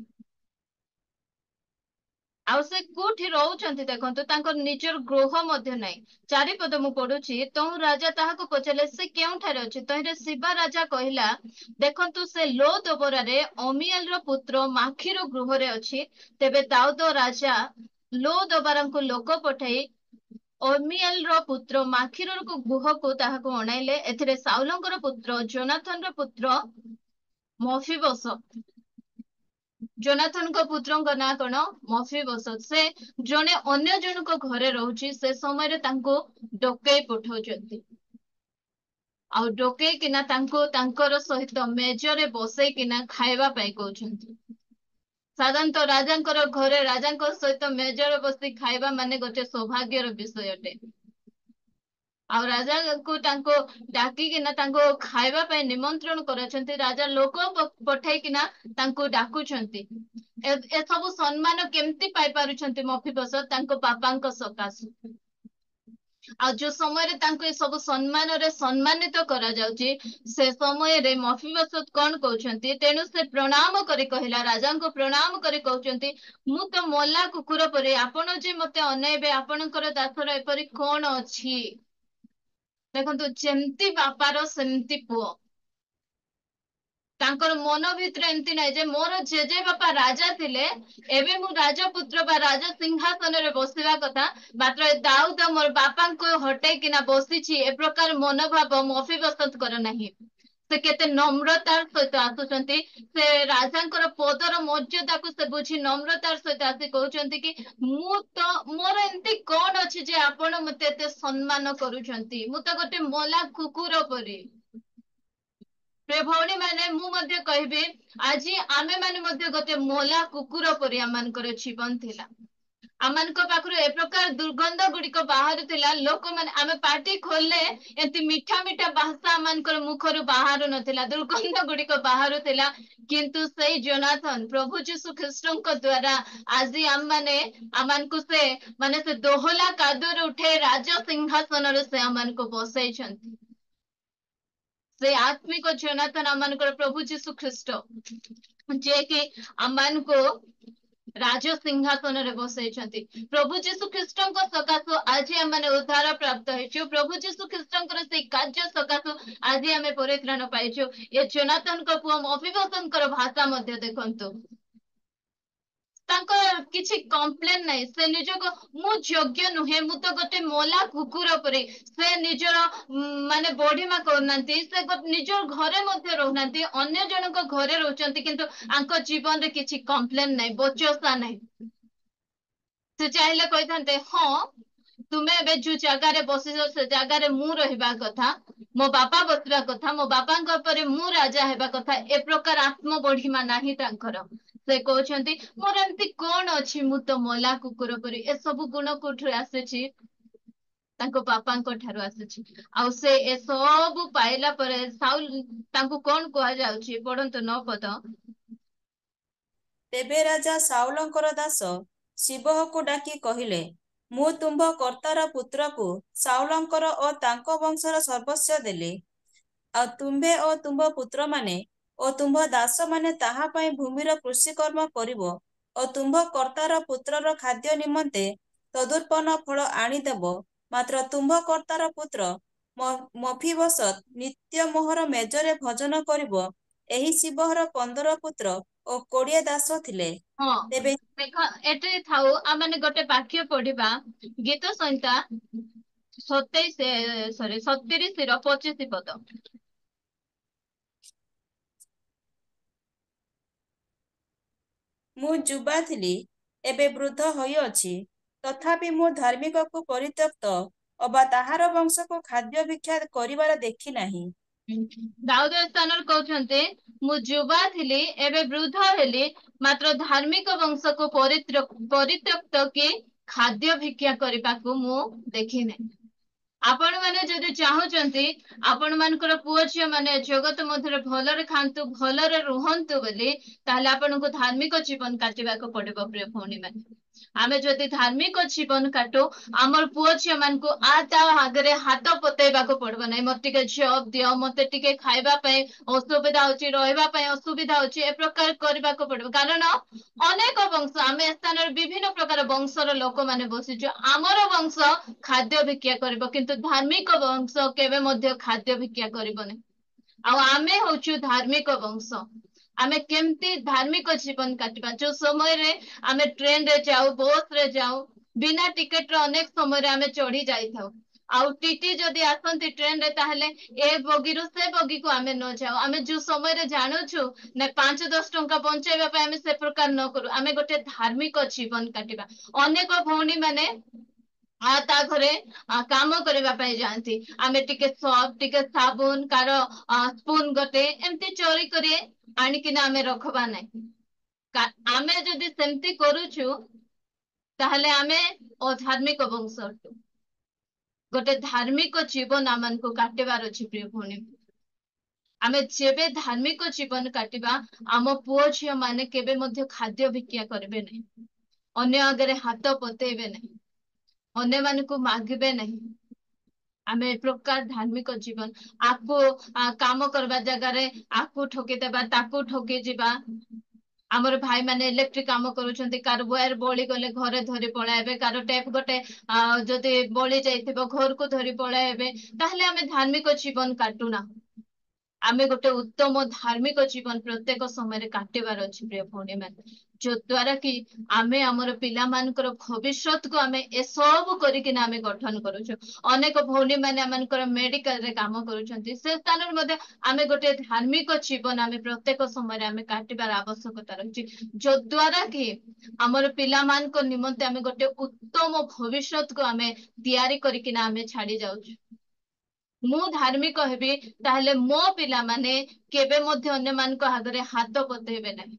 ଆଉ ସେ କୋଉଠି ରହୁଛନ୍ତି ଦେଖନ୍ତୁ, ତାଙ୍କର ନିଜର ଗୃହ ମଧ୍ୟ ନାହିଁ। ଚାରିପଦ ମୁଁ ପଢୁଛି, ତହୁଁ ରାଜା ତାହାକୁ ପଚାରିଲେ, ସେ କେଉଁଠାରେ ଅଛି? ତହିଁରେ ଶିବା ରାଜା କହିଲା, ଦେଖନ୍ତୁ, ସେ ଲୋ ଦୋବରାରେ ଅମିଏଲର ପୁତ୍ର ମାଖିର ଗୃହରେ ଅଛି। ତେବେ ଦାଉଦ ରାଜା ଲୋ ଦୋବାରଙ୍କୁ ଲୋକ ପଠାଇ ଅମିଏଲର ପୁତ୍ର ମାଖିରର ଗୃହକୁ ତାହାକୁ ଅଣାଇଲେ। ଏଥିରେ ସାଉଲଙ୍କର ପୁତ୍ର ଜୋନାଥନର ପୁତ୍ର ମଫିବସତ। ଜୋନାଥନଙ୍କ ପୁତ୍ରଙ୍କ ନାଁ କଣ? ମଫିବସତ। ସେ ଜଣେ ଅନ୍ୟ ଜଣଙ୍କ ଘରେ ରହୁଛି। ସେ ସମୟରେ ତାଙ୍କୁ ଡକେଇ ପଠାଉଛନ୍ତି, ଆଉ ଡକେଇକିନା ତାଙ୍କୁ ତାଙ୍କର ସହିତ ମେଜରେ ବସେଇକିନା ଖାଇବା ପାଇଁ କହୁଛନ୍ତି। ସାଧାରଣତଃ ରାଜାଙ୍କର ଘରେ ରାଜାଙ୍କ ସହିତ ମେଜରେ ବସି ଖାଇବା ମାନେ ଗୋଟେ ସୌଭାଗ୍ୟର ବିଷୟ ଅଟେ। ଆଉ ରାଜାଙ୍କୁ ତାଙ୍କୁ ଡାକିକିନା ତାଙ୍କୁ ଖାଇବା ପାଇଁ ନିମନ୍ତ୍ରଣ କରାଉଛନ୍ତି। ରାଜା ଲୋକ ପଠେଇକିନା ତାଙ୍କୁ ଡାକୁଛନ୍ତି। ଏସବୁ ସମ୍ମାନ କେମିତି ପାଇପାରୁଛନ୍ତି ମଫିବସତ? ତାଙ୍କ ବାପାଙ୍କ ସକାଶେ। ଆଉ ଯୋଉ ସମୟରେ ତାଙ୍କୁ ଏ ସବୁ ସମ୍ମାନରେ ସମ୍ମାନିତ କରାଯାଉଛି, ସେ ସମୟରେ ମଫିବସତ କଣ କହୁଛନ୍ତି? ତେଣୁ ସେ ପ୍ରଣାମ କରି କହିଲା, ରାଜାଙ୍କୁ ପ୍ରଣାମ କରି କହୁଛନ୍ତି, ମୁଁ ତ ମଲା କୁକୁର ପରି, ଆପଣ ଯେ ମତେ ଅନେଇବେ, ଆପଣଙ୍କର ଦାସର ଏପରି କଣ ଅଛି? ଦେଖନ୍ତୁ, ଯେମିତି ବାପାର ସେମିତି ପୁଅ। ତାଙ୍କର ମନ ଭିତରେ ଏମିତି ନାହିଁ ଯେ ମୋର ଜେଜେ ବାପା ରାଜା ଥିଲେ, ଏବେ ମୁଁ ରାଜପୁତ୍ର ବା ରାଜ ସିଂହାସନରେ ବସିବା କଥା, ମାତ୍ର ଦାଉଦ ମୋର ବାପାଙ୍କୁ ହଟେଇକିନା ବସିଛି, ଏ ପ୍ରକାର ମନୋଭାବ ମଫିବସତଙ୍କର ନାହିଁ। ସେ କେତେ ନମ୍ରତାର ସହିତ ଆସୁଛନ୍ତି। ସେ ରାଜାଙ୍କର ପଦର ମର୍ଯ୍ୟାଦାକୁ ସେ ବୁଝି ନମ୍ରତାର ସହିତ ଆସି କହୁଛନ୍ତି କି, ମୋର ଏମିତି କଣ ଅଛି ଯେ ଆପଣ ମତେ ଏତେ ସମ୍ମାନ କରୁଛନ୍ତି? ମୁଁ ତ ଗୋଟେ ମଲା କୁକୁର ପରି। ପ୍ରିୟ ଭଉଣୀ ମାନେ, ମୁଁ ମଧ୍ୟ କହିବି, ଆଜି ଆମେ ମାନେ ମଧ୍ୟ ଗୋଟେ ମଲା କୁକୁର ପରି ଆମମାନଙ୍କର ଜୀବନ ଥିଲା। ଆମମାନଙ୍କ ପାଖରୁ ଏ ପ୍ରକାର ଦୁର୍ଗନ୍ଧ ଗୁଡିକ ବାହାରୁଥିଲା। ଲୋକମାନେ, ଆମେ ପାଟି ଖୋଲିଲେ ଏମିତି ମିଠା ମିଠା ଭାଷା ଆମମାନଙ୍କର ମୁଖରୁ ବାହାରୁ ନଥିଲା, ଦୁର୍ଗନ୍ଧ ଗୁଡିକ ବାହାରୁଥିଲା। କିନ୍ତୁ ସେଇ ଜୋନାଥନ ପ୍ରଭୁ ଯୀଶୁ ଖ୍ରୀଷ୍ଟଙ୍କ ଦ୍ଵାରା ଆଜି ଆମମାନଙ୍କୁ ସେ ଦୋହଲା କାଦୁଅରେ ଉଠେଇ ରାଜ ସିଂହାସନରେ ସେ ଆମମାନଙ୍କୁ ବସେଇଛନ୍ତି। ସେ ଆତ୍ମିକ ଜୋନାଥନ ଆମମାନଙ୍କର ପ୍ରଭୁ ଯୀଶୁ ଖ୍ରୀଷ୍ଟ, ଯିଏକି ଆମମାନଙ୍କୁ ରାଜ ସିଂହାସନରେ ବସେଇଛନ୍ତି। ପ୍ରଭୁ ଯୀଶୁ ଖ୍ରୀଷ୍ଟଙ୍କ ସକାଶୁ ଆଜି ଆମେ ଉଦ୍ଧାର ପ୍ରାପ୍ତ ହେଇଛୁ। ପ୍ରଭୁ ଯୀଶୁ ଖ୍ରୀଷ୍ଟଙ୍କର ସେଇ କାର୍ଯ୍ୟ ସକାଶୁ ଆଜି ଆମେ ପରିତ୍ରାଣ ପାଇଛୁ। ଏ ଜୋନାଥନଙ୍କ ପୁଅ ମଫିବସତଙ୍କର ଭାଷା ମଧ୍ୟ ଦେଖନ୍ତୁ, ତାଙ୍କର କିଛି କମ୍ପ୍ଲେନ ନାହିଁ। ସେ ନିଜକୁ, ମୁଁ ଯୋଗ୍ୟ ନୁହେଁ, ମୁଁ ତ ଗୋଟେ ମଲା କୁକୁର ପରି। ସେ ନିଜର ବଢିମା କରୁନାହାନ୍ତି। ସେ ନିଜ ଘରେ ମଧ୍ୟ ରହୁନାହାନ୍ତି, ଅନ୍ୟ ଜଣଙ୍କ ଘରେ ରହୁଛନ୍ତି, କିନ୍ତୁ ଆଙ୍କ ଜୀବନରେ କିଛି କମ୍ପ୍ଲେନ ନାହିଁ, ବଚସା ନାହିଁ। ସେ ଚାହିଁଲେ କହିଥାନ୍ତେ, ହଁ, ତୁମେ ଏବେ ଯୋଉ ଜାଗାରେ ବସିଛ ସେ ଜାଗାରେ ମୁଁ ରହିବା କଥା, ମୋ ବାପା ବସିବା କଥା, ମୋ ବାପାଙ୍କ ଉପରେ ମୁଁ ରାଜା ହେବା କଥା। ଏ ପ୍ରକାର ଆତ୍ମ ବଢିମା ନାହିଁ ତାଙ୍କର। ସେ କହୁଛନ୍ତି, ମୋର ଏମିତି କଣ ଅଛି, ମୁଁ ତ ମଲା କୁକୁର ପରି। ଏସବୁ ଗୁଣ କୋଉଠୁ ଆସିଛି? ତାଙ୍କ ବାପାଙ୍କ ଠାରୁ ଆସିଛି। ଆଉ ସେ ଏସବୁ ପାଇଲା ପରେ ସାଉଲ ତାଙ୍କୁ କଣ କୁହାଯାଉଛି? ପଢନ୍ତୁ 9 ପଦ। ତେବେ ରାଜା ସାଉଲଙ୍କର ଦାସ ଶିବହକୁ ଡାକି କହିଲେ, ମୁଁ ତୁମ୍ଭ କର୍ତ୍ତାର ପୁତ୍ରକୁ ସାଉଲଙ୍କର ଓ ତାଙ୍କ ବଂଶର ସର୍ବସ୍ୱ ଦେଲି। ଆଉ ତୁମ୍ଭେ ଓ ତୁମ୍ଭ ପୁତ୍ରମାନେ ଓ ତୁମ୍ଭ ଦାସମାନେ ତାହା ପାଇଁ ଭୂମିର କୃଷିକର୍ମ କରିବ ଓ ତୁମ୍ଭ କର୍ତ୍ତାର ପୁତ୍ରର ଖାଦ୍ୟ ନିମନ୍ତେ ତଦୁତ୍ପନ୍ନ ଫଳ ଆଣିଦେବ। ମାତ୍ର ତୁମ୍ଭ କର୍ତ୍ତାର ପୁତ୍ର ମଫିବସତ ନିତ୍ୟ ମୋହର ମେଜରେ ଭୋଜନ କରିବ। ଏହି ଶିବହର 15 ପୁତ୍ର ଓ 20 ଦାସ ଥିଲେ। ହଁ ତେବେ ଦେଖ ଏଠି ଥାଉ ଆମେ ଗୋଟେ ବାକ୍ୟ ପଢିବା ଗୀତ ସଂହିତା 37 ପଦ। ମୁଁ ଯୁବା ଥିଲି, ଏବେ ବୃଦ୍ଧ ହୋଇଅଛି, ତଥାପି ମୁଁ ଧାର୍ମିକକୁ ପରିତ୍ୟକ୍ତ ଅବା ତାହାର ବଂଶକୁ ଖାଦ୍ୟ ଭିକ୍ଷା କରିବାର ଦେଖି ନାହିଁ। ଦାଉଦ ସ୍ଥାନରେ କହୁଛନ୍ତି ମୁଁ ଯୁବା ଥିଲି ଏବେ ବୃଦ୍ଧ ହେଲି, ମାତ୍ର ଧାର୍ମିକ ବଂଶକୁ ପରିତ୍ୟକ୍ତ କି ଖାଦ୍ୟ ଭିକ୍ଷା କରିବାକୁ ମୁଁ ଦେଖିନାହିଁ। ଆପଣ ମାନେ ଯଦି ଚାହୁଁଛନ୍ତି ଆପଣ ମାନଙ୍କର ପୁଅ ଝିଅ ମାନେ ଜଗତ ମଧ୍ୟରେ ଭଲରେ ଖାଆନ୍ତୁ, ଭଲରେ ରୁହନ୍ତୁ ବୋଲି, ତାହେଲେ ଆପଣଙ୍କୁ ଧାର୍ମିକ ଜୀବନ କାଟିବାକୁ ପଡିବ ପ୍ରିୟ ଭଉଣୀ ମାନେ। ଆମେ ଯଦି ଧାର୍ମିକ ଜୀବନ କାଟୁ, ଆମର ପୁଅ ଝିଅ ମାନଙ୍କୁ ତା ଆଗରେ ହାତ ପତେଇବାକୁ ପଡିବ ନାହିଁ। ମତେ ଟିକେ ଜବ୍ ଦିଅ, ମତେ ଟିକେ ଖାଇବା ପାଇଁ ଅସୁବିଧା ହଉଛି, ରହିବା ପାଇଁ ଅସୁବିଧା ହଉଛି, ଏ ପ୍ରକାର କରିବାକୁ ପଡିବ। କାରଣ ଅନେକ ବଂଶ, ଆମେ ଏ ସ୍ଥାନରେ ବିଭିନ୍ନ ପ୍ରକାର ବଂଶର ଲୋକମାନେ ବସିଛୁ। ଆମର ବଂଶ ଖାଦ୍ୟ ଭିକ୍ଷା କରିବ, କିନ୍ତୁ ଧାର୍ମିକ ବଂଶ କେବେ ମଧ୍ୟ ଖାଦ୍ୟ ଭିକ୍ଷା କରିବନି। ଆଉ ଆମେ ହଉଛୁ ଧାର୍ମିକ ବଂଶ। ଆମେ କେମିତି ଧାର୍ମିକ ଜୀବନ କାଟିବା? ଯୋଉ ସମୟରେ ଆମେ ଟ୍ରେନରେ ଯାଉ, ବସ ରେ ଯାଉ, ବିନା ଟିକେଟରେ ଅନେକ ସମୟରେ ଆମେ ଚଢି ଯାଇଥାଉ। ଆଉ ଟିଟି ଯଦି ଆସନ୍ତି ଟ୍ରେନରେ, ତାହେଲେ ଏ ବଗିରୁ ସେ ବଗିକୁ ଆମେ ନ ଯାଉ। ଆମେ ଯୋଉ ସମୟରେ ଜାଣୁଛୁ ନା 5-10 ଟଙ୍କା ବଞ୍ଚେଇବା ପାଇଁ, ଆମେ ସେ ପ୍ରକାର ନ କରୁ। ଆମେ ଗୋଟେ ଧାର୍ମିକ ଜୀବନ କାଟିବା। ଅନେକ ଭଉଣୀ ମାନେ ତା ଘରେ କାମ କରିବା ପାଇଁ ଯାଆନ୍ତି। ଆମେ ଟିକେ ସର୍ଫ, ଟିକେ ସାବୁନ, କାର ସ୍ପୁନ ଗୋଟେ ଏମିତି ଚୋରି କରି ଆଣିକିନା ଆମେ ରଖବା ନାହିଁ। ଆମେ ଯଦି ସେମିତି କରୁଛୁ, ତାହେଲେ ଆମେ ଅଧାର୍ମିକ ବଂଶ ଅଟୁ। ଗୋଟେ ଧାର୍ମିକ ଜୀବନ ଆମକୁ କାଟିବାର ଅଛି ପ୍ରିୟ ଭଉଣୀ। ଆମେ ଯେବେ ଧାର୍ମିକ ଜୀବନ କାଟିବା, ଆମ ପୁଅ ଝିଅ ମାନେ କେବେ ମଧ୍ୟ ଖାଦ୍ୟ ଭିକ୍ଷା କରିବେ ନାହିଁ, ଅନ୍ୟ ଆଗରେ ହାତ ପତେଇବେ ନାହିଁ, ଅନ୍ୟମାନଙ୍କୁ ମାଗିବେ ନାହିଁ। ଆମେ ଏ ପ୍ରକାର ଧାର୍ମିକ ଜୀବନ, କାମ କରିବା ଜାଗାରେ ଆକୁ ଠକିଦେବା, ତାକୁ ଠକି ଯିବା। ଆମର ଭାଇ ମାନେ ଇଲେକ୍ଟ୍ରିକ କାମ କରୁଛନ୍ତି, କାର ୱାର ବଳି ଗଲେ ଘରେ ଧରି ପଳାଇବେ, କାର ଟେପ ଗୋଟେ ଯଦି ବଳି ଯାଇଥିବ ଘରକୁ ଧରି ପଳାଇବେ। ତାହେଲେ ଆମେ ଧାର୍ମିକ ଜୀବନ କାଟୁନା। ଆମେ ଗୋଟେ ଉତ୍ତମ ଧାର୍ମିକ ଜୀବନ ପ୍ରତ୍ୟେକ ସମୟରେ କାଟିବାର ଅଛି ପ୍ରିୟ ଭଉଣୀ ମାନେ। ଯଦ୍ୱାରା କି ଆମେ ଆମର ପିଲାମାନଙ୍କର ଭବିଷ୍ୟତକୁ ଆମେ ଏସବୁ କରିକିନା ଆମେ ଗଠନ କରୁଛୁ। ଅନେକ ଭଉଣୀ ମାନେ ଆମମାନଙ୍କର ମେଡିକାଲରେ କାମ କରୁଛନ୍ତି, ସେ ସ୍ଥାନରେ ମଧ୍ୟ ଆମେ ଗୋଟେ ଧାର୍ମିକ ଜୀବନ ଆମେ ପ୍ରତ୍ୟେକ ସମୟରେ ଆମେ କାଟିବାର ଆବଶ୍ୟକତା ରହିଛି। ଯଦ୍ୱାରା କି ଆମର ପିଲାମାନଙ୍କ ନିମନ୍ତେ ଆମେ ଗୋଟେ ଉତ୍ତମ ଭବିଷ୍ୟତକୁ ଆମେ ତିଆରି କରିକିନା ଆମେ ଛାଡି ଯାଉଛୁ। ମୁଁ ଧାର୍ମିକ ହେବି, ତାହେଲେ ମୋ ପିଲାମାନେ କେବେ ମଧ୍ୟ ଅନ୍ୟମାନଙ୍କ ଆଗରେ ହାତ ପତେଇବେ ନାହିଁ।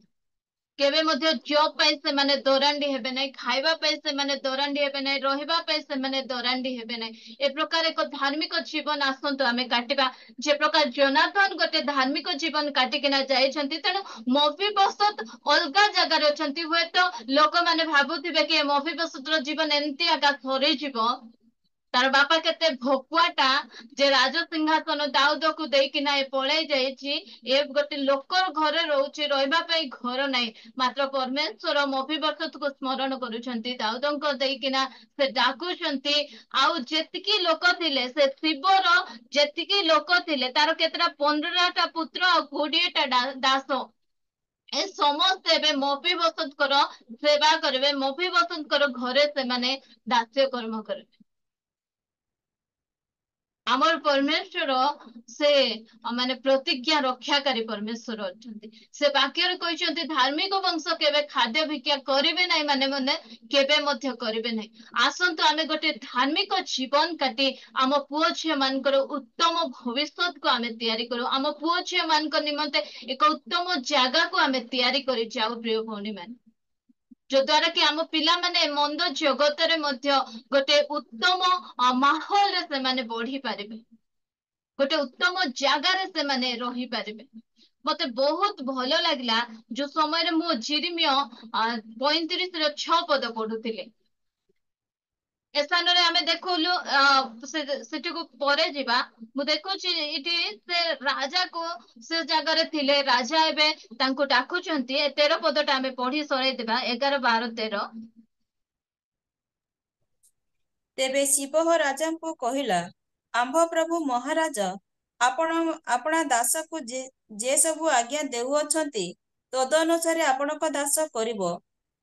କେବେ ମଧ୍ୟ ଜବ ପାଇଁ ସେମାନେ ଦରାଣ୍ଡି ହେବେ ନାହିଁ, ଖାଇବା ପାଇଁ ସେମାନେ ଦରାଣ୍ଡି ହେବେ ନାହିଁ, ରହିବା ପାଇଁ ସେମାନେ ଦରାଣ୍ଡି ହେବେ ନାହିଁ। ଏ ପ୍ରକାର ଏକ ଧାର୍ମିକ ଜୀବନ ଆସନ୍ତୁ ଆମେ କାଟିବା। ଯେ ପ୍ରକାର ଜୋନାଥନ ଗୋଟେ ଧାର୍ମିକ ଜୀବନ କାଟିକିନା ଯାଇଛନ୍ତି, ତେଣୁ ମଫିବୋଶତ ଅଲଗା ଜାଗାରେ ଅଛନ୍ତି। ହୁଏତ ଲୋକମାନେ ଭାବୁଥିବେ କି ମଫିବୋଶତର ଜୀବନ ଏମିତି ଆଗା ସରିଯିବ, ତାର ବାପା କେତେ ଭକୁଆଟା ଯେ ରାଜ ସିଂହାସନ ଦାଉଦକୁ ଦେଇକିନା ଏ ପଳେଇ ଯାଇଛି। ଏ ଗୋଟେ ଲୋକର ଘରେ ରହୁଛି, ରହିବା ପାଇଁ ଘର ନାହିଁ। ମାତ୍ର ପରମେଶ୍ୱର ମଫିବୋଶତକୁ ସ୍ମରଣ କରୁଛନ୍ତି, ଦାଉଦଙ୍କ ଦେଇକିନା ସେ ଡାକୁଛନ୍ତି। ଆଉ ଯେତିକି ଲୋକ ଥିଲେ, ସେ ଶିବର ଯେତିକି ଲୋକ ଥିଲେ, ତାର କେତେଟା 15ଟା ପୁତ୍ର ଆଉ 20ଟା ଦାସ, ଏ ସମସ୍ତେ ଏବେ ମଫିବୋଶତଙ୍କର ସେବା କରିବେ। ମଫିବୋଶତଙ୍କର ଘରେ ସେମାନେ ଦାସ୍ୟ କର୍ମ କରିବେ। ଆମର ପରମେଶ୍ୱର ସେ ମାନେ ପ୍ରତିଜ୍ଞା ରକ୍ଷାକାରୀ ପରମେଶ୍ୱର ଅଛନ୍ତି। ସେ ବାକ୍ୟରେ କହିଛନ୍ତି ଧାର୍ମିକ ବଂଶ କେବେ ଖାଦ୍ୟ ଭିକ୍ଷା କରିବେ ନାହିଁ, ମାନେ କେବେ ମଧ୍ୟ କରିବେ ନାହିଁ। ଆସନ୍ତୁ ଆମେ ଗୋଟେ ଧାର୍ମିକ ଜୀବନ କାଟି ଆମ ପୁଅ ଝିଅ ମାନଙ୍କର ଉତ୍ତମ ଭବିଷ୍ୟତକୁ ଆମେ ତିଆରି କରୁ। ଆମ ପୁଅ ଝିଅ ମାନଙ୍କ ନିମନ୍ତେ ଏକ ଉତ୍ତମ ଜାଗାକୁ ଆମେ ତିଆରି କରି ଯାଉ ପ୍ରିୟ ଭଉଣୀ ମାନେ। ଯଦ୍ୱାରା କି ଆମ ପିଲାମାନେ ମନ୍ଦ ଜଗତରେ ମଧ୍ୟ ଗୋଟେ ଉତ୍ତମ ମାହୋଲରେ ସେମାନେ ବଢି ପାରିବେ, ଗୋଟେ ଉତ୍ତମ ଜାଗାରେ ସେମାନେ ରହିପାରିବେ। ମତେ ବହୁତ ଭଲ ଲାଗିଲା ଯୋଉ ସମୟରେ ମୁଁ ଜିରିମିୟ 35ର 6 ପଦ ପଢୁଥିଲି। ଏ ସ୍ଥାନରେ ଆମେ ଦେଖୁଲୁ ସେଠିକୁ ପରେ ଯିବା। ମୁଁ ଦେଖୁଛି ଏଠି ସେ ରାଜାକୁ ସେ ଜାଗାରେ ଥିଲେ, ରାଜା ଏବେ ତାଙ୍କୁ ଡାକୁଛନ୍ତି। 13 ପଦଟା ଆମେ ପଢି ସରେଇଦେବା, 11, 12, 13। ତେବେ ଶିବହ ରାଜାଙ୍କୁ କହିଲା, ଆମ୍ଭ ପ୍ରଭୁ ମହାରାଜ, ଆପଣ ଆପଣା ଦାସକୁ ଯେ ସବୁ ଆଜ୍ଞା ଦେଉଅଛନ୍ତି, ତଦନୁସାରେ ଆପଣଙ୍କ ଦାସ କରିବ।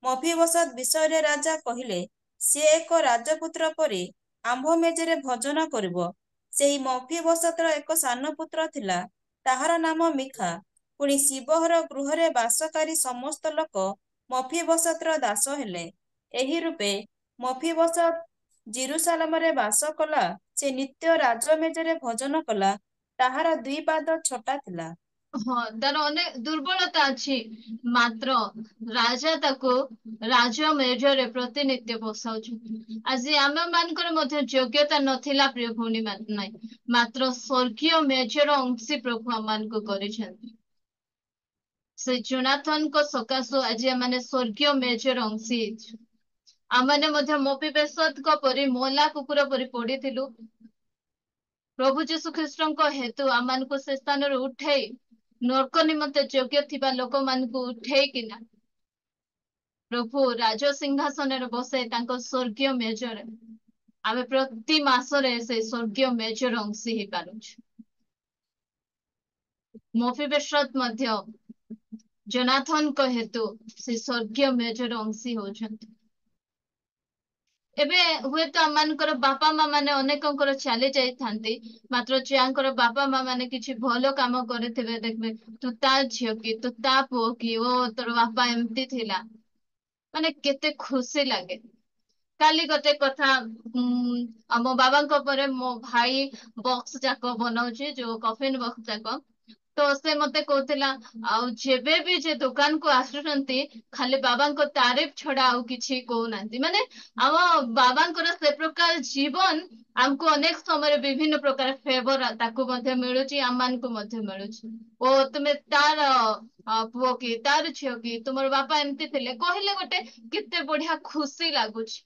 ମଫିବୋଶେଥ ବିଷୟରେ ରାଜା କହିଲେ, ସିଏ ଏକ ରାଜପୁତ୍ର ପରି ଆମ୍ଭ ମେଜରେ ଭୋଜନ କରିବ। ସେହି ମଫିବୋଶେଥର ଏକ ସାନ ପୁତ୍ର ଥିଲା, ତାହାର ନାମ ମିଖା। ପୁଣି ଶିବହର ଗୃହରେ ବାସକାରୀ ସମସ୍ତ ଲୋକ ମଫିବୋଶେଥର ଦାସ ହେଲେ। ଏହି ରୂପେ ମଫିବୋଶେଥ ଜିରୁସାଲେମରେ ବାସ କଲା। ସେ ନିତ୍ୟ ରାଜମେଜରେ ଭୋଜନ କଲା। ତାହାର 2 ପାଦ ଛୋଟା ଥିଲା। ହଁ, ତାର ଅନେକ ଦୁର୍ବଳତା ଅଛି, ମାତ୍ର ରାଜା ତାକୁ ରାଜ ମେଜରେ ପ୍ରତିନିତ୍ୟ ବସାଉଛନ୍ତି। ଆଜି ଆମ ମାନଙ୍କର ମଧ୍ୟ ଯୋଗ୍ୟତା ନଥିଲା ପ୍ରିୟ ଭଉଣୀ ମାନେ, ନାଇଁ, ମାତ୍ର ସ୍ୱର୍ଗୀୟ ମେଜର ଅଂଶୀ ପ୍ରଭୁ ଆମମାନଙ୍କୁ କରିଛନ୍ତି। ସେ ଜୋନାଥନଙ୍କ ସକାଶୁ ଆଜି ଆମମାନେ ସ୍ୱର୍ଗୀୟ ମେଜର ଅଂଶୀ ହେଇଛୁ। ଆମମାନେ ମଧ୍ୟ ମଫିବୋଶେଥଙ୍କ ପରି ମଲା କୁକୁର ପରି ପଡିଥିଲୁ। ପ୍ରଭୁ ଯୀଶୁ ଖ୍ରୀଷ୍ଟଙ୍କ ହେତୁ ଆମମାନଙ୍କୁ ସେ ସ୍ଥାନରୁ ଉଠେଇ ନର୍କ ନିମନ୍ତେ ଯୋଗ୍ୟ ଥିବା ଲୋକମାନଙ୍କୁ ଉଠେଇକିନା ପ୍ରଭୁ ରାଜ ସିଂହାସନରେ ବସେଇ ତାଙ୍କ ସ୍ୱର୍ଗୀୟ ମେଜରେ ଆମେ ପ୍ରତି ମାସରେ ସେ ସ୍ୱର୍ଗୀୟ ମେଜର ଅଂଶୀ ହେଇପାରୁଛୁ। ମଫିବୋଶେଥ ମଧ୍ୟ ଜୋନାଥନଙ୍କ ହେତୁ ସେ ସ୍ୱର୍ଗୀୟ ମେଜର ଅଂଶୀ ହଉଛନ୍ତି। ଏବେ ହୁଏତ ଆମମାନଙ୍କର ବାପା ମା ମାନେ ଅନେକଙ୍କର ଚାଲି ଯାଇଥାନ୍ତି, ମାତ୍ର ଯାହାଙ୍କର ବାପା ମା ମାନେ କିଛି ଭଲ କାମ କରିଥିବେ, ଦେଖିବେ ତୁ ତା ଝିଅ କି, ତୁ ତା ପୁଅ କି, ଓ ତୋର ବାପା ଏମିତି ଥିଲା, ମାନେ କେତେ ଖୁସି ଲାଗେ। କାଲି ଗୋଟେ କଥା, ଆମ ବାବାଙ୍କ ପରେ ମୋ ଭାଇ ବକ୍ସ ଯାକ ବନଉଛି, ଯୋଉ କଫିନ ବକ୍ସ ଯାକ। ତ ସେ ମତେ କହୁଥିଲା, ଆଉ ଯେବେ ବି ଯେ ଦୋକାନକୁ ଆସୁଛନ୍ତି ଖାଲି ବାବାଙ୍କ ତାରିଫ ଛଡା ଆଉ କିଛି କହୁନାହାନ୍ତି। ମାନେ ଆମ ବାବାଙ୍କର ସେ ପ୍ରକାର ଜୀବନ ଆମକୁ ଅନେକ ସମୟରେ ବିଭିନ୍ନ ପ୍ରକାର ଫେଭର ତାକୁ ମଧ୍ୟ ମିଳୁଛି, ଆମମାନଙ୍କୁ ମଧ୍ୟ ମିଳୁଛି। ଓ ତୁମେ ତାର ପୁଅ କି, ତାର ଝିଅ କି, ତୁମର ବାପା ଏମିତି ଥିଲେ କହିଲେ ଗୋଟେ କେତେ ବଢିଆ ଖୁସି ଲାଗୁଛି।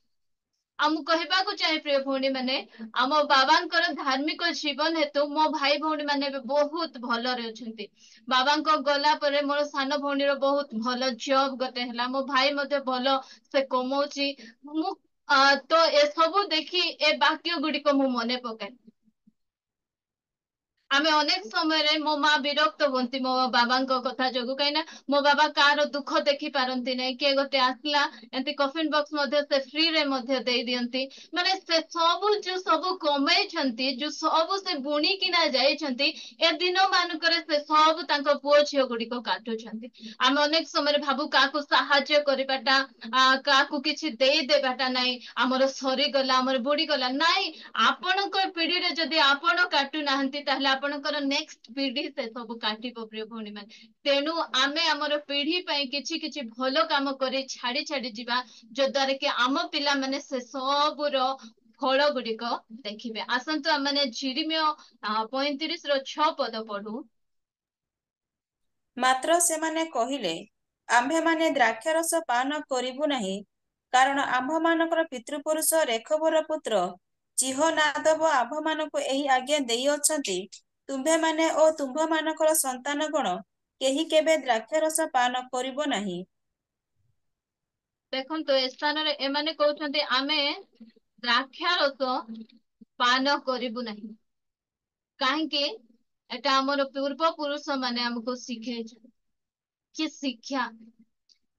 ଆଉ ମୁଁ କହିବାକୁ ଚାହେଁ ପ୍ରିୟ ଭଉଣୀ ମାନେ, ଆମ ବାବାଙ୍କର ଧାର୍ମିକ ଜୀବନ ହେତୁ ମୋ ଭାଇ ଭଉଣୀ ମାନେ ଏବେ ବହୁତ ଭଲରେ ଅଛନ୍ତି। ବାବାଙ୍କ ଗଲା ପରେ ମୋର ସାନ ଭଉଣୀର ବହୁତ ଭଲ ଜବ ଗୋଟେ ହେଲା, ମୋ ଭାଇ ମଧ୍ୟ ଭଲ ସେ କମଉଛି। ମୁଁ ତ ଏସବୁ ଦେଖି ଏ ବାକ୍ୟ ଗୁଡିକ ମୁଁ ମନେ ପକାଏ। ଆମେ ଅନେକ ସମୟରେ ମୋ ମା ବିରକ୍ତ ହୁଅନ୍ତି ମୋ ବାବାଙ୍କ କଥା ଯୋଗୁ, କାହିଁକିନା ମୋ ବାବା କାହାର ଦୁଃଖ ଦେଖି ପାରନ୍ତି ନାହିଁ। କିଏ ଗୋଟେ ଆସିଲା ଏମିତି କଫିନ ବକ୍ସ ମଧ୍ୟ ସେ ଫ୍ରିରେ ମଧ୍ୟ ଦେଇ ଦିଅନ୍ତି। ମାନେ ସେ ସବୁ ଯୋଉ ସବୁ କମେଇଛନ୍ତି, ଯୋଉ ସବୁ ସେ ବୁଣିକିନା ଯାଇଛନ୍ତି, ଏ ଦିନ ମାନଙ୍କରେ ସେ ସବୁ ତାଙ୍କ ପୁଅ ଝିଅ ଗୁଡିକ କାଟୁଛନ୍ତି। ଆମେ ଅନେକ ସମୟରେ ଭାବୁ କାହାକୁ ସାହାଯ୍ୟ କରିବାଟା, କାହାକୁ କିଛି ଦେଇଦେବାଟା ନାଇଁ, ଆମର ସରିଗଲା, ଆମର ବୁଡିଗଲା, ନାଇଁ। ଆପଣଙ୍କ ପିଢିରେ ଯଦି ଆପଣ କାଟୁ ନାହାନ୍ତି, ତାହେଲେ ଆପଣଙ୍କର ନେକ୍ସଟ ପିଢି ସେ ସବୁ କାଟିବ ପ୍ରିୟ ଭଉଣୀ ମାନେ। ତେଣୁ ଆମେ ଆମର ପିଢି ପାଇଁ କିଛି କିଛି ଭଲ କାମ କରି ଛାଡି ଛାଡି ଯିବା, ଯଦ୍ୱାରା କି ଆମ ପିଲାମାନେ ସେ ସବୁର ଫଳ ଗୁଡିକ ଦେଖିବେ। ଆସନ୍ତୁ ଆମମାନେ ଯିରିମିୟ 35:6 ପଢୁ। ମାତ୍ର ସେମାନେ କହିଲେ, ଆମ୍ଭେମାନେ ଦ୍ରାକ୍ଷାରସ ପାନ କରିବୁ ନାହିଁ, କାରଣ ଆମ୍ଭମାନଙ୍କର ପିତୃପୁରୁଷ ରେଖବର ପୁତ୍ର ଜିହୋନାଦବ ଆମ୍ଭମାନଙ୍କୁ ଏହି ଆଜ୍ଞା ଦେଇଅଛନ୍ତି, ତୁମ୍ଭେମାନେ ଓ ତୁମ୍ଭମାନଙ୍କର ସନ୍ତାନଗଣ କେହି କେବେ ଦ୍ରାକ୍ଷାରସ ପାନ କରିବ ନାହିଁ। ଦେଖନ୍ତୁ, ଏ ସ୍ଥାନରେ ଏମାନେ କହୁଛନ୍ତି ଆମେ ଦ୍ରାକ୍ଷା ରସ ପାନ କରିବୁ ନାହିଁ। କାହିଁକି? ଏଟା ଆମର ପୂର୍ବ ପୁରୁଷ ମାନେ ଆମକୁ ଶିଖେଇଛନ୍ତି। କି ଶିକ୍ଷା!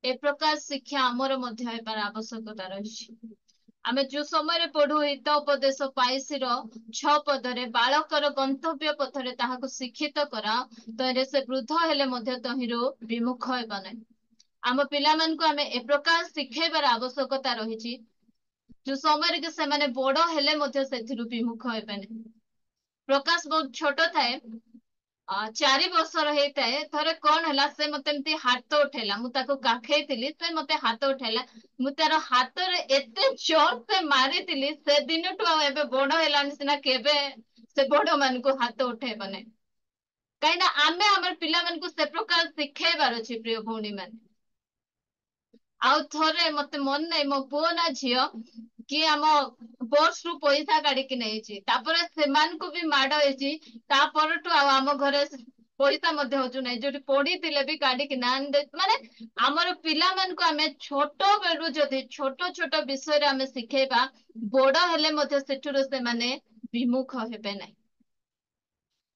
ଏ ପ୍ରକାର ଶିକ୍ଷା ଆମର ମଧ୍ୟ ହେବାର ଆବଶ୍ୟକତା ରହିଛି। ଆମେ ଯୋଉ ସମୟରେ ପଢୁ ହିତୋପଦେଶ 22:6, ବାଳକର ଗନ୍ତବ୍ୟ ପଥରେ ତାହାକୁ ଶିକ୍ଷିତ କରା, ତହିଁରେ ସେ ବୃଦ୍ଧ ହେଲେ ମଧ୍ୟ ତହିଁରୁ ବିମୁଖ ହେବ ନାହିଁ। ଆମ ପିଲାମାନଙ୍କୁ ଆମେ ଏ ପ୍ରକାର ଶିଖେଇବାର ଆବଶ୍ୟକତା ରହିଛି, ଯୋଉ ସମୟରେ କି ସେମାନେ ବଡ ହେଲେ ମଧ୍ୟ ସେଥିରୁ ବିମୁଖ ହେବେନି। ପ୍ରକାଶ ବହୁତ ଛୋଟ ଥାଏ, 4 ବର୍ଷର ହେଇଥାଏ। ଥରେ କଣ ହେଲା, ସେ ମତେ ଏମିତି ହାତ ଉଠେଇଲା, ମୁଁ ତାକୁ କାଖେଇଥିଲି, ସେ ମତେ ହାତ ଉଠେଇଲା, ମୁଁ ତାର ହାତରେ ଏତେ ଜୋର ସେ ମାରିଥିଲି, ସେ ଦିନଠୁ ଆଉ ଏବେ ବଡ ହେଲାଣି ସିନା, କେବେ ସେ ବଡ ମାନଙ୍କୁ ହାତ ଉଠେଇବ ନାହିଁ। କାହିଁକିନା ଆମେ ଆମର ପିଲାମାନଙ୍କୁ ସେ ପ୍ରକାର ଶିଖେଇବାର ଅଛି ପ୍ରିୟ ଭଉଣୀ ମାନେ। ଆଉ ଥରେ ମତେ ମନେ ନାହିଁ ମୋ ପୁଅ ନା ଝିଅ କିଏ ଆମ ପର୍ସ ରୁ ପଇସା କାଢିକି ନେଇଛି, ତାପରେ ସେମାନଙ୍କୁ ବି ମାଡ ହେଇଛି। ତା ପରଠୁ ଆଉ ଆମ ଘରେ ପଇସା ମଧ୍ୟ ହଉଛୁ ନାହିଁ, ଯୋଉଠି ପଡିଥିଲେ ବି କାଢିକି ନା, ମାନେ ଆମର ପିଲାମାନଙ୍କୁ ଆମେ ଛୋଟ ବେଳୁ ଯଦି ଛୋଟ ଛୋଟ ବିଷୟରେ ଆମେ ଶିଖେଇବା, ବଡ ହେଲେ ମଧ୍ୟ ସେଠୁରୁ ସେମାନେ ବିମୁଖ ହେବେ ନାହିଁ।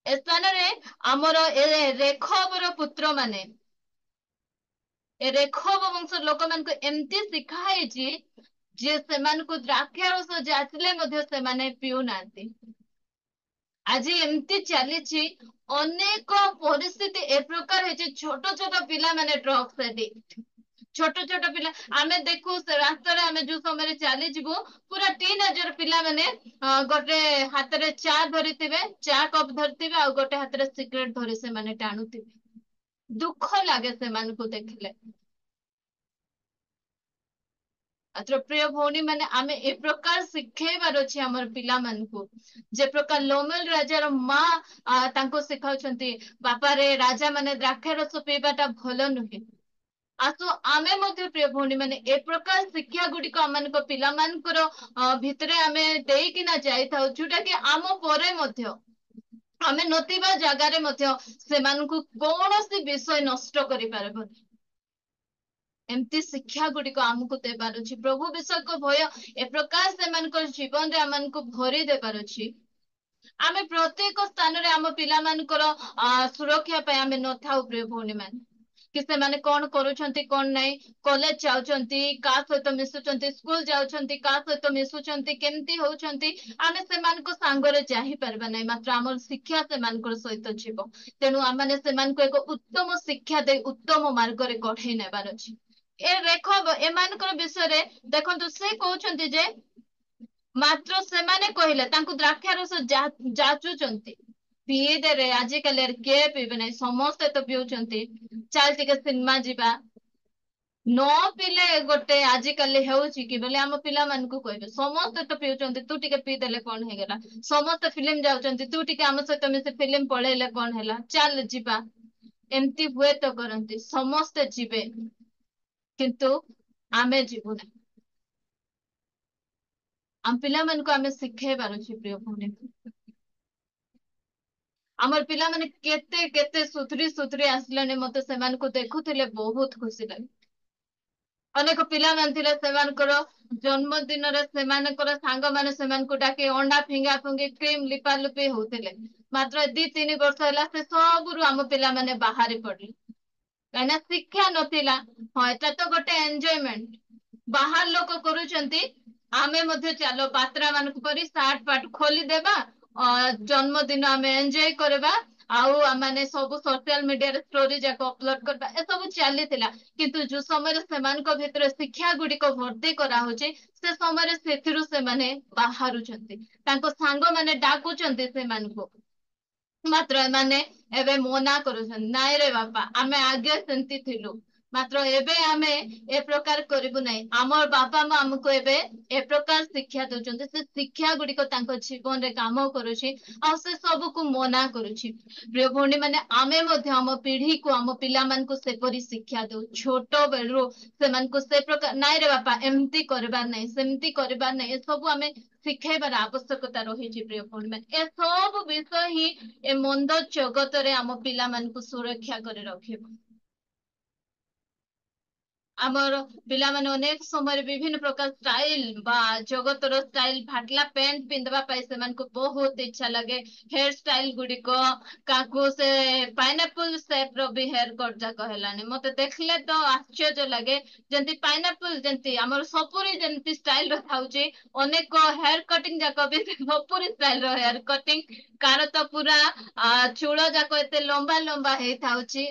ଏ ସ୍ଥାନରେ ଆମର ଏ ରେଖବର ପୁତ୍ର ମାନେ ଏ ରେଖବ ବଂଶ ଲୋକମାନଙ୍କୁ ଏମିତି ଶିଖା ହେଇଛି ଯେ ସେମାନଙ୍କୁ ଦ୍ରାକ୍ଷା ରସ ଯାଚିଲେ ମଧ୍ୟ ସେମାନେ ପିଉନାହାନ୍ତି। ଆଜି ଏମିତି ଚାଲିଛି, ଅନେକ ପରିସ୍ଥିତି ଏ ପ୍ରକାର ହେଇଛି, ଛୋଟ ଛୋଟ ପିଲାମାନେ ଡ୍ରଗ୍ସ ଆଡିକ୍ଟ। ଛୋଟ ଛୋଟ ପିଲା ଆମେ ଦେଖୁ ସେ ରାସ୍ତାରେ ଆମେ ଯୋଉ ସମୟରେ ଚାଲିଯିବୁ, ପୁରା ଟିନେଜର ପିଲାମାନେ ଗୋଟେ ହାତରେ ଚା ଧରିଥିବେ, ଚା କପ୍ ଧରିଥିବେ, ଆଉ ଗୋଟେ ହାତରେ ସିଗାରେଟ ଧରି ସେମାନେ ଟାଣୁଥିବେ। ଦୁଃଖ ଲାଗେ ସେମାନଙ୍କୁ ଦେଖିଲେ। ଆଚ୍ଛା ପ୍ରିୟ ଭଉଣୀ ମାନେ, ଆମେ ଏ ପ୍ରକାର ଶିଖେଇବାର ଅଛି ଆମର ପିଲାମାନଙ୍କୁ। ଯେ ପ୍ରକାର ଲୋମେଲ ରାଜାର ମା ତାଙ୍କୁ ଶିଖାଉଛନ୍ତି, ବାପାରେ ରାଜା ମାନେ ଦ୍ରାକ୍ଷା ରସ ପିଇବାଟା ଭଲ ନୁହେଁ। ଆସୁ ଆମେ ମଧ୍ୟ ପ୍ରିୟ ଭଉଣୀ ମାନେ ଏ ପ୍ରକାର ଶିକ୍ଷା ଗୁଡିକ ଆମମାନଙ୍କ ପିଲାମାନଙ୍କର ଭିତରେ ଆମେ ଦେଇକିନା ଯାଇଥାଉ, ଯୋଉଟା କି ଆମ ପରେ ମଧ୍ୟ ଆମେ ନଥିବା ଜାଗାରେ ମଧ୍ୟ ସେମାନଙ୍କୁ କୌଣସି ବିଷୟ ନଷ୍ଟ କରିପାରିବନି। ଏମିତି ଶିକ୍ଷା ଗୁଡିକ ଆମକୁ ଦେବାର ଅଛି। ପ୍ରଭୁ ବିଷୟକ ଭୟ ଏ ପ୍ରକାର ସେମାନଙ୍କର ଜୀବନରେ ଆମମାନଙ୍କୁ ଭରି ଦେବାର ଅଛି। ଆମେ ପ୍ରତ୍ୟେକ ସ୍ଥାନରେ ଆମ ପିଲାମାନଙ୍କର ସୁରକ୍ଷା ପାଇଁ ଆମେ ନଥାଉ ପ୍ରିୟ ଭଉଣୀ ମାନେ। କି ସେମାନେ କଣ କରୁଛନ୍ତି କଣ ନାହିଁ, କଲେଜ ଯାଉଛନ୍ତି କାହା ସହିତ ମିଶୁଛନ୍ତି, ସ୍କୁଲ ଯାଉଛନ୍ତି କାହା ସହିତ ମିଶୁଛନ୍ତି, କେମିତି ହଉଛନ୍ତି, ଆମେ ସେମାନଙ୍କ ସାଙ୍ଗରେ ଯାଇପାରିବା ନାହିଁ। ମାତ୍ର ଆମର ଶିକ୍ଷା ସେମାନଙ୍କର ସହିତ ଯିବ। ତେଣୁ ଆମମାନେ ସେମାନଙ୍କୁ ଏକ ଉତ୍ତମ ଶିକ୍ଷା ଦେଇ ଉତ୍ତମ ମାର୍ଗରେ ଗଢେଇ ନେବାର ଅଛି। ଏ ରେଖ ଏମାନଙ୍କର ବିଷୟରେ ଦେଖନ୍ତୁ, ସେ କହୁଛନ୍ତି ଯେ ମାତ୍ର ସେମାନେ କହିଲେ, ତାଙ୍କୁ ଦ୍ରାକ୍ଷା ରସ ଯାଚୁଛନ୍ତି। ପିଇଦେରେ ଆଜିକାଲି କିଏ ପିଇବେ ନାହିଁ, ସମସ୍ତେ ତ ପିଉଛନ୍ତି। ଚାଲ ଟିକେ ସିନେମା ଯିବା। ନ ପିଇଲେ ଗୋଟେ ଆଜିକାଲି ହେଉଛି କି ବୋଲି ଆମ ପିଲାମାନଙ୍କୁ କହିବେ। ସମସ୍ତେ ତ ପିଉଛନ୍ତି, ତୁ ଟିକେ ପିଇଦେଲେ କଣ ହେଇଗଲା। ସମସ୍ତେ ଫିଲ୍ମ ଯାଉଛନ୍ତି, ତୁ ଟିକେ ଆମ ସହିତ ମିଶି ଫିଲ୍ମ ପଳେଇଲେ କଣ ହେଲା, ଚାଲ ଯିବା। ଏମିତି ହୁଏ ତ କରନ୍ତି, ସମସ୍ତେ ଯିବେ କିନ୍ତୁ ଆମେ ଯିବୁ ନାହିଁ। ଆମ ପିଲାମାନଙ୍କୁ ଆମେ ଶିଖେଇବାର ଅଛି ପ୍ରିୟ ଭଉଣୀ। ଆମର ପିଲାମାନେ କେତେ କେତେ ସୁଧୁରି ସୁଧୁରି ଆସିଲେଣି, ମତେ ସେମାନଙ୍କୁ ଦେଖୁଥିଲେ ବହୁତ ଖୁସି ଲାଗେ। ଅନେକ ପିଲାମାନେ ଥିଲେ, ସେମାନଙ୍କର ଜନ୍ମଦିନରେ ସେମାନଙ୍କର ସାଙ୍ଗମାନେ ସେମାନଙ୍କୁ ଡାକି ଅଣ୍ଡା ଫିଙ୍ଗା ଫିଙ୍ଗି କ୍ରିମ লিপା ଲୁପି ହଉଥିଲେ। ମାତ୍ର 2-3 ବର୍ଷ ହେଲା ସେ ସବୁରୁ ଆମ ପିଲାମାନେ ବାହାରି ପଡିଲେ। କାହିଁକିନା ଶିକ୍ଷା ନଥିଲା। ହଁ ଏଟା ତ ଗୋଟେ ଏନଜୟମେଣ୍ଟ, ବାହାର ଲୋକ କରୁଛନ୍ତି, ଆମେ ମଧ୍ୟ ଚାଲ ବାତ୍ରା ମାନଙ୍କୁ କରି ସାର୍ଟ ପାଟ ଖୋଲିଦେବା, ଜନ୍ମଦିନ ଆମେ ଏଞ୍ଜୟ କରିବା, ଆଉ ଆମେ ସବୁ ସୋସିଆଲ ମିଡିଆରେ ଷ୍ଟୋରି ଯାକ ଅପଲୋଡ କରିବା, ଏସବୁ ଚାଲିଥିଲା। କିନ୍ତୁ ଯୋଉ ସମୟରେ ସେମାନଙ୍କ ଭିତରେ ଶିକ୍ଷା ଗୁଡିକ ଭର୍ତ୍ତି କରାହଉଛି, ସେ ସମୟରେ ସେଥିରୁ ସେମାନେ ବାହାରୁଛନ୍ତି। ତାଙ୍କ ସାଙ୍ଗମାନେ ଡାକୁଛନ୍ତି ସେମାନଙ୍କୁ, ମାତ୍ର ଏମାନେ ଏବେ ମନା କରୁଛନ୍ତି, ନାଇଁରେ ବାପା ଆମେ ଆଗେ ସେମିତି ଥିଲୁ, ମାତ୍ର ଏବେ ଆମେ ଏ ପ୍ରକାର କରିବୁ ନାହିଁ। ଆମର ବାପା ମା ଆମକୁ ଏବେ ଏ ପ୍ରକାର ଶିକ୍ଷା ଦଉଛନ୍ତି, ସେ ଶିକ୍ଷା ଗୁଡିକ ତାଙ୍କ ଜୀବନରେ କାମ କରୁଛି, ଆଉ ସେ ସବୁକୁ ମନା କରୁଛି। ପ୍ରିୟ ଭଉଣୀ ମାନେ, ଆମେ ମଧ୍ୟ ଆମ ପିଢିକୁ, ଆମ ପିଲାମାନଙ୍କୁ ସେପରି ଶିକ୍ଷା ଦଉ। ଛୋଟ ବେଳରୁ ସେମାନଙ୍କୁ ସେ ପ୍ରକାର, ନାଇଁରେ ବାପା ଏମିତି କରିବାର ନାହିଁ, ସେମିତି କରିବାର ନାହିଁ, ଏସବୁ ଆମେ ଶିଖେଇବାର ଆବଶ୍ୟକତା ରହିଛି ପ୍ରିୟ ଭଉଣୀ ମାନେ। ଏସବୁ ବିଷୟ ହିଁ ଏ ମନ୍ଦ ଜଗତରେ ଆମ ପିଲାମାନଙ୍କୁ ସୁରକ୍ଷା କରି ରଖିବ। ଆମର ପିଲାମାନେ ଅନେକ ସମୟରେ ବିଭିନ୍ନ ପ୍ରକାର ଷ୍ଟାଇଲ ବା ଜଗତର ଷ୍ଟାଇଲ, ଫାଟିଲା ପ୍ୟାଣ୍ଟ ପିନ୍ଧିବା ପାଇଁ ସେମାନଙ୍କୁ ବହୁତ ଇଚ୍ଛା ଲାଗେ। ହେୟାର ଷ୍ଟାଇଲ ଗୁଡିକ, କାହାକୁ ସେ ପାଇନାପଲ ସେପ ର ବି ହେୟାର କଟ ଯାକ ହେଲାଣି, ମତେ ଦେଖିଲେ ତ ଆଶ୍ଚର୍ଯ୍ୟ ଲାଗେ। ଯେମିତି ପାଇନାପଲ, ଯେମିତି ଆମର ସପୁରୀ ଯେମିତି ଷ୍ଟାଇଲ ର ଥାଉଛି, ଅନେକ ହେୟାର କଟିଂ ଯାକ ବି ସପୁରୀ ଷ୍ଟାଇଲ ର ହେୟାର କଟିଂ। କାର ତ ପୁରା ଚୂଳ ଯାକ ଏତେ ଲମ୍ବା ଲମ୍ବା ହେଇଥାଉଛି।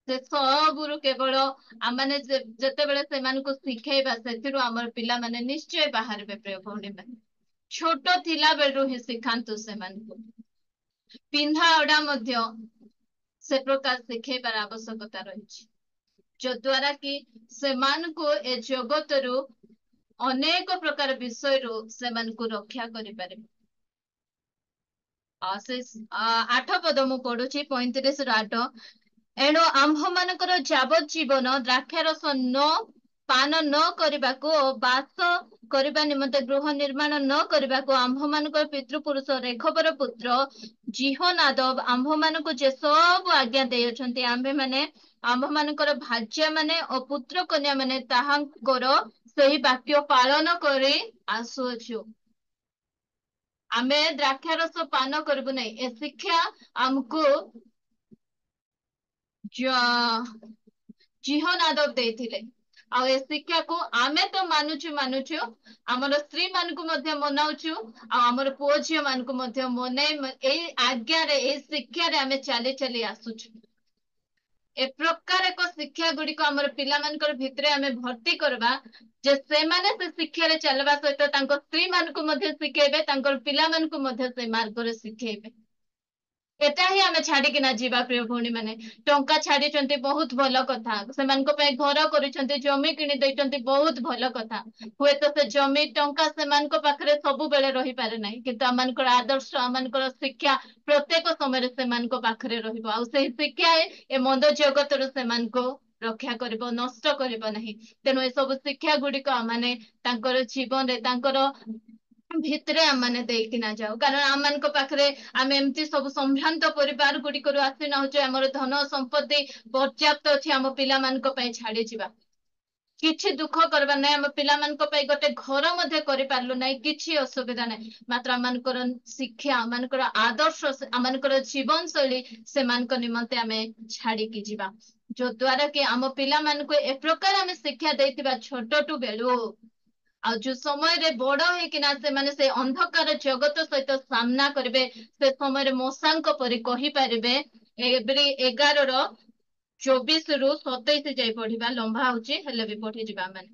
ସେ ସବୁରୁ କେବଳ ଆମମାନେ ଯେତେବେଳେ ସେମାନଙ୍କୁ ଶିଖେଇବା, ସେଥିରୁ ଆମର ପିଲାମାନେ ନିଶ୍ଚୟ ବାହାରିବେ ପ୍ରିୟ ଭଉଣୀ ମାନେ। ଛୋଟ ଥିଲା ବେଳରୁ ହିଁ ଶିଖାନ୍ତୁ ସେମାନଙ୍କୁ। ପିନ୍ଧା ଉଡା ମଧ୍ୟ ସେ ପ୍ରକାର ଶିଖେଇବାର ଆବଶ୍ୟକତା ରହିଛି, ଯଦ୍ଵାରା କି ସେମାନଙ୍କୁ ଏ ଜଗତରୁ ଅନେକ ପ୍ରକାର ବିଷୟରୁ ସେମାନଙ୍କୁ ରକ୍ଷା କରିପାରିବେ। ସେ 8 ପଦ ମୁଁ ପଢୁଛି, 35-8। ଏଣୁ ଆମ୍ଭମାନଙ୍କର ଯାବଜ୍ଜୀବନ ଦ୍ରାକ୍ଷାରସ ପାନ ନ କରିବାକୁ ଓ ବାସ କରିବା ନିମନ୍ତେ ଗୃହ ନିର୍ମାଣ ନ କରିବାକୁ ଆମ୍ଭମାନଙ୍କର ପିତୃପୁରୁଷ ରେଖବର ପୁତ୍ର ଜିହନାଦବ ଆମ୍ଭମାନଙ୍କୁ ଯେ ସବୁ ଆଜ୍ଞା ଦେଇଅଛନ୍ତି, ଆମ୍ଭମାନଙ୍କର ଭାର୍ଯ୍ୟା ମାନେ ଓ ପୁତ୍ର କନ୍ୟା ମାନେ ତାହାଙ୍କର ସେହି ବାକ୍ୟ ପାଳନ କରି ଆସୁଅଛୁ। ଆମେ ଦ୍ରାକ୍ଷାରସ ପାନ କରିବୁ ନାହିଁ, ଏ ଶିକ୍ଷା ଆମକୁ जीवन आदव देथिले आ ए शिक्षा को आमे तो मानुछु हमर स्त्री मान को मध्य मनाउछु आ हमर पुओ झियो मान को मध्य मनै ए आज्ञा रे ए शिक्षा रे आमे चली चली आसुछु ए प्रकार एक शिक्षा गुडी को हमर पिला मानकर भितरे आमे भर्ती करबा जे से माने से शिक्षा रे चलबा सहित तांको स्त्री मान को मध्य शिखेबे तांकर पिला मान को मध्य से मार्ग रे शिखेबे एटा ही आमे छाड़ी कि ना जीवा प्रिय भौणी माने टंका छाड़ी बहुत भल कथा से घर कर जमी किणी देइचंती बहुत भल कथा हुए तो से जमी टंका से पाखरे सब बेले रही पारे नाही किंतु आमानकर आदर्श आमानकर शिक्षा प्रत्येक समय से पाखरे रहिबो आ से शिक्षा ए मंद जगत रो से रक्षा करिबो नष्ट करिबो नाही तेनु ए सब शिक्षा गुडी को आमाने तांकर जीवन रे तांकर भितरे आम देकी ना जाऊ कारण आम पाखे आम एमती सब संभ्रांत परिवार गुड़िक आसी ना आम धन संपत्ति पर्याप्त अच्छी आम पाई छाड़ी जा किछि दुख करबा नै आम पिला गोटे घर मध्य करि पारलु नै किछि असुविधा नै मात्र आमनकर शिक्षा आमनकर आदर्श आमनकर जीवन शैली से निमंते आमे छाड़ी की जीवा जो द्वारा कि आम पिला को ए प्रकार आमे शिक्षा देथिबा छोटटू बेलु आ जो समय रे बड़ हेकिना से माने से अंधकार जगत सहित सामना करिवे से समय रे मशांक परि कहि पारिबे एवरी 11 रो 24 रु 27 जाई पढ़िबा लंबा होची हेले भी पढ़ी जिबा माने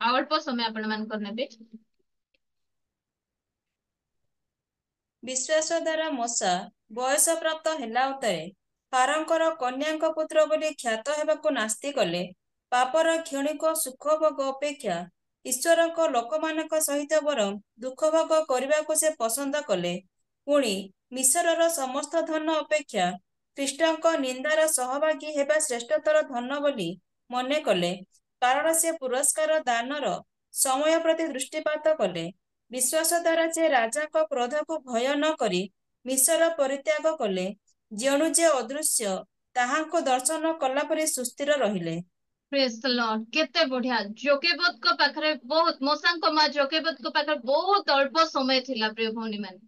आ अल्प समय आपण मान करनेबे विश्वास द्वारा मशा बयस प्राप्त ହେଲା ଉତ୍ତରେ ଫାରୋଙ୍କର କନ୍ୟାଙ୍କ ପୁତ୍ର ବୋଲି ଖ୍ୟାତ ହେବାକୁ ନାସ୍ତି କଲେ। ପାପର କ୍ଷଣିକ ସୁଖ ଭୋଗ ଅପେକ୍ଷା ଈଶ୍ୱରଙ୍କ ଲୋକମାନଙ୍କ ସହିତ ବରଂ ଦୁଃଖ ଭୋଗ କରିବାକୁ ସେ ପସନ୍ଦ କଲେ। ପୁଣି ମିଶରର ସମସ୍ତ ଧନ ଅପେକ୍ଷା ଖ୍ରୀଷ୍ଟଙ୍କ ନିନ୍ଦାର ସହଭାଗୀ ହେବା ଶ୍ରେଷ୍ଠତର ଧନ ବୋଲି ମନେ କଲେ କାରଣ ସେ ପୁରସ୍କାର ଦାନର ସମୟ ପ୍ରତି ଦୃଷ୍ଟିପାତ କଲେ। ବିଶ୍ୱାସ ଦ୍ୱାରା ସେ ରାଜାଙ୍କ କ୍ରୋଧକୁ ଭୟ ନ କରି ମିଶର ପରିତ୍ୟାଗ କଲେ ଯେଣୁ ଯେ ଅଦୃଶ୍ୟ ତାହାଙ୍କୁ ଦର୍ଶନ କଲା ପରି ସୁସ୍ଥିର ରହିଲେ। प्रेज द लॉर्ड केते बढ़िया जोकेबत को पाखरे बहुत मोसांको मा जोकेबत को पाखरे बहुत अल्प समय थिला प्रिय भौणी माने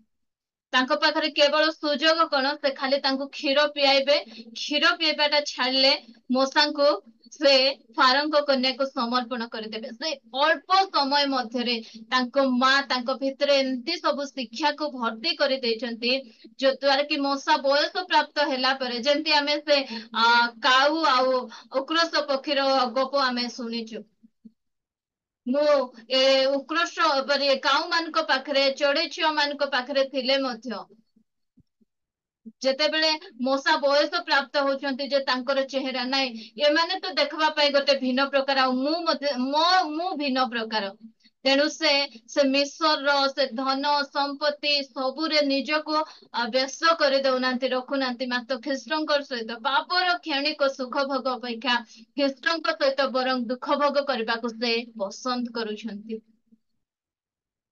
तांको पाखरे केवल सुजोग कोन से खाली तांको क्षीर पियाइबे क्षीर पियाबाटा छाडले मोसांको से फारंको कन्या को समर्पण करदेबे से अल्प समय मध्यरे तांको मां तांको भितरे एंती सब शिक्षा को भर्ती कर देचंती जो द्वारा कि मोसा बयस प्राप्त ହେଲା ପରେ ଯେମିତି ଆମେ ସେ କାଉ ଆଉ ଉକ୍ରସ ପକ୍ଷୀର ଗପ ଆମେ ଶୁଣିଛୁ ମୁଁ ଏ ଉକ୍ରସ କାଉ ମାନଙ୍କ ପାଖରେ ଚଢେଇ ଛୁଆ ମାନଙ୍କ ପାଖରେ ଥିଲେ ମଧ୍ୟ ଯେତେବେଳେ ମଶା ବୟସ ପ୍ରାପ୍ତ ହଉଛନ୍ତି ଯେ ତାଙ୍କର ଚେହେରା ନାହିଁ ଏମାନେ ତ ଦେଖିବା ପାଇଁ ଗୋଟେ ଭିନ୍ନ ପ୍ରକାର ଆଉ ମୁଁ ମଧ୍ୟ ମୁଁ ଭିନ୍ନ ପ୍ରକାର ତେଣୁ ସେ ମିଶରର ସେ ଧନ ସମ୍ପତ୍ତି ସବୁରେ ନିଜକୁ ବ୍ୟସ୍ତ କରି ଦଉନାହାନ୍ତି ରଖୁନାହାନ୍ତି ମାତ୍ର ଖ୍ରୀଷ୍ଟଙ୍କ ସହିତ ପାପର କ୍ଷଣିକ ସୁଖ ଭୋଗ ଅପେକ୍ଷା ଖ୍ରୀଷ୍ଟଙ୍କ ସହିତ ବରଂ ଦୁଃଖ ଭୋଗ କରିବାକୁ ସେ ପସନ୍ଦ କରୁଛନ୍ତି।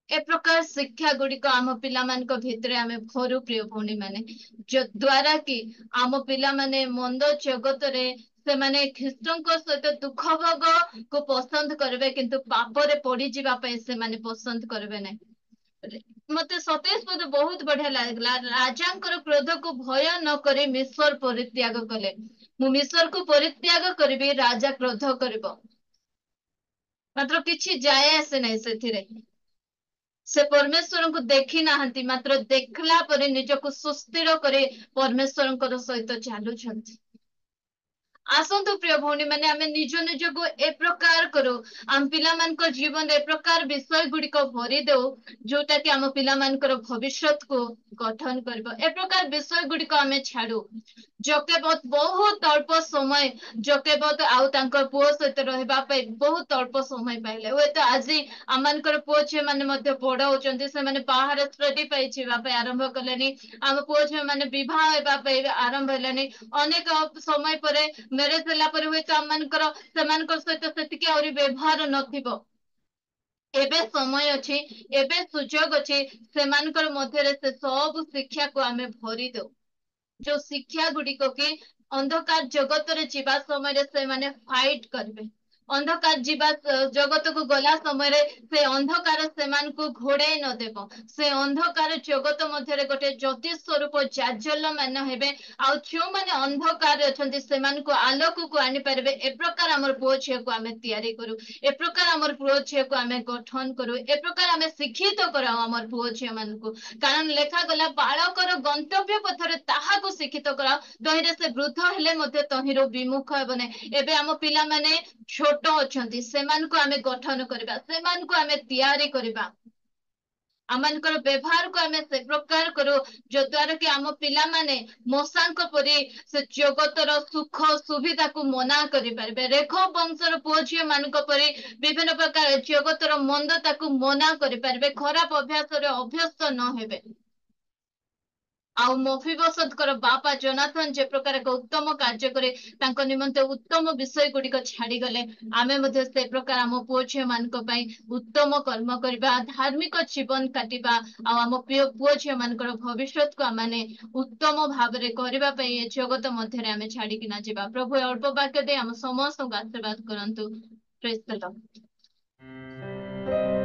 ए प्रकार शिक्षा गुड़िक आम पिला भितर आम भरू प्रिय भौणी माने जो द्वारा कि आम पिला माने मंद जगत रे से माने ख्रीष्टଙ୍କ सहित दुख भोग को पसंद करेंगे किंतु पापरे पड़ी जीवा पे से माने पसंद करेंगे नहीं मते 27 पद बहुत बढ़िया लागला राजांकर क्रोध को भय न करे मिश्वर परित्याग कले मु मिश्वर को परित्याग करिबी राजा क्रोध करिबो मात्र किछि जाय आसे नहीं सेथिरे से परमेश्वर को देखी नाहंती मात्र देखला परे निजको सुस्थिर करे परमेश्वर सहित चलुछंती। आसंतु प्रिय भौणी माने आमे निज निज को ए प्रकार करो आम पिला मानक जीवन ए प्रकार विषय गुड़िक भरी देउ जोटा कि आम पिला मानकर भविष्यत को गठन करबो ए प्रकार विषय गुड़िक आमे छाड़ू जोकेबत बहुत अल्प समय जोकेबत आउ तांकर पुओ सहित रहबा पे बहुत अल्प समय पाइले हुए तो आज आमनकर पुओ झियो माने मध्य बड़ होचंती से माने बाहर स्टडी पाई छिबा पे आरंभ कलेनी आम पुओ झियो माने विवाह हेबा पे आरंभ हेलानी अनेक समय परे मैरेज होला पर हुए तो आमनकर सेमानकर सहित सेतिके आउरी व्यवहार नथिबो एबे समय अछि एबे सुजोग अछि सेमानकर मध्यरे से सब शिक्षा को आमे भरी दो जो शिक्षा गुड़िक कि अंधकार जगत रे जीवा समय रे से माने फाइट करबे अंधकार जीवा जगत को गला समय से अंधकार से घोड़ाई नदेव से अंधकार जगत मध्य गोटे ज्योति स्वरूप जाज्वल्य मान हेबे आ जो माने अंधकार अछंती से आलोक को आनी पारे ए प्रकार हमर पुओ झियो को आमे तैयारी करू ए प्रकार हमर पुओ झियो को आमे गठन करू ए प्रकार आमे शिक्षित कराऊ हमर पुओ झियो मान को कारण लेखा गला बालकर गंतव्य पथरे ताहाको शिक्षित कराऊ तहिरे से वृद्ध हेले मध्य तहिरो विमुख हेबने एबे हम पिला माने छोट अछंती सेमान को आमे गठन करबा सेमान को आमे तैयारी करबा आमनकर व्यवहार को आमे से प्रकार करू जो द्वारा कि आम पिला माने मशांक परी से जगतर सुख सुविधा को मना करि परबे रेख वंशर पुओ झियो मानक परी विभिन्न प्रकार जगतर मंदता को मना करि परबे खराब अभ्यास रे अभ्यस्त न हेबे आउ मफिबसदकर बापा जोनाथन जे प्रकार एक उत्तम कार्य करे तांको निमंते उत्तम विषय गुड़िक छाड़ी गले आमे मध्ये से प्रकार आम पुओ झियो मानक पई उत्तम कर्म करबा धार्मिक जीवन काटिबा आ आम पुओ झियो मानकर भविष्यत को आमाने उत्तम भाव रे करबा पई ए जगत मध्य रे आमे छाड़ी किना जिबा प्रभु अल्प वाक्य दे आम समस्त को आशीर्वाद करंतु प्रेज द लॉर्ड।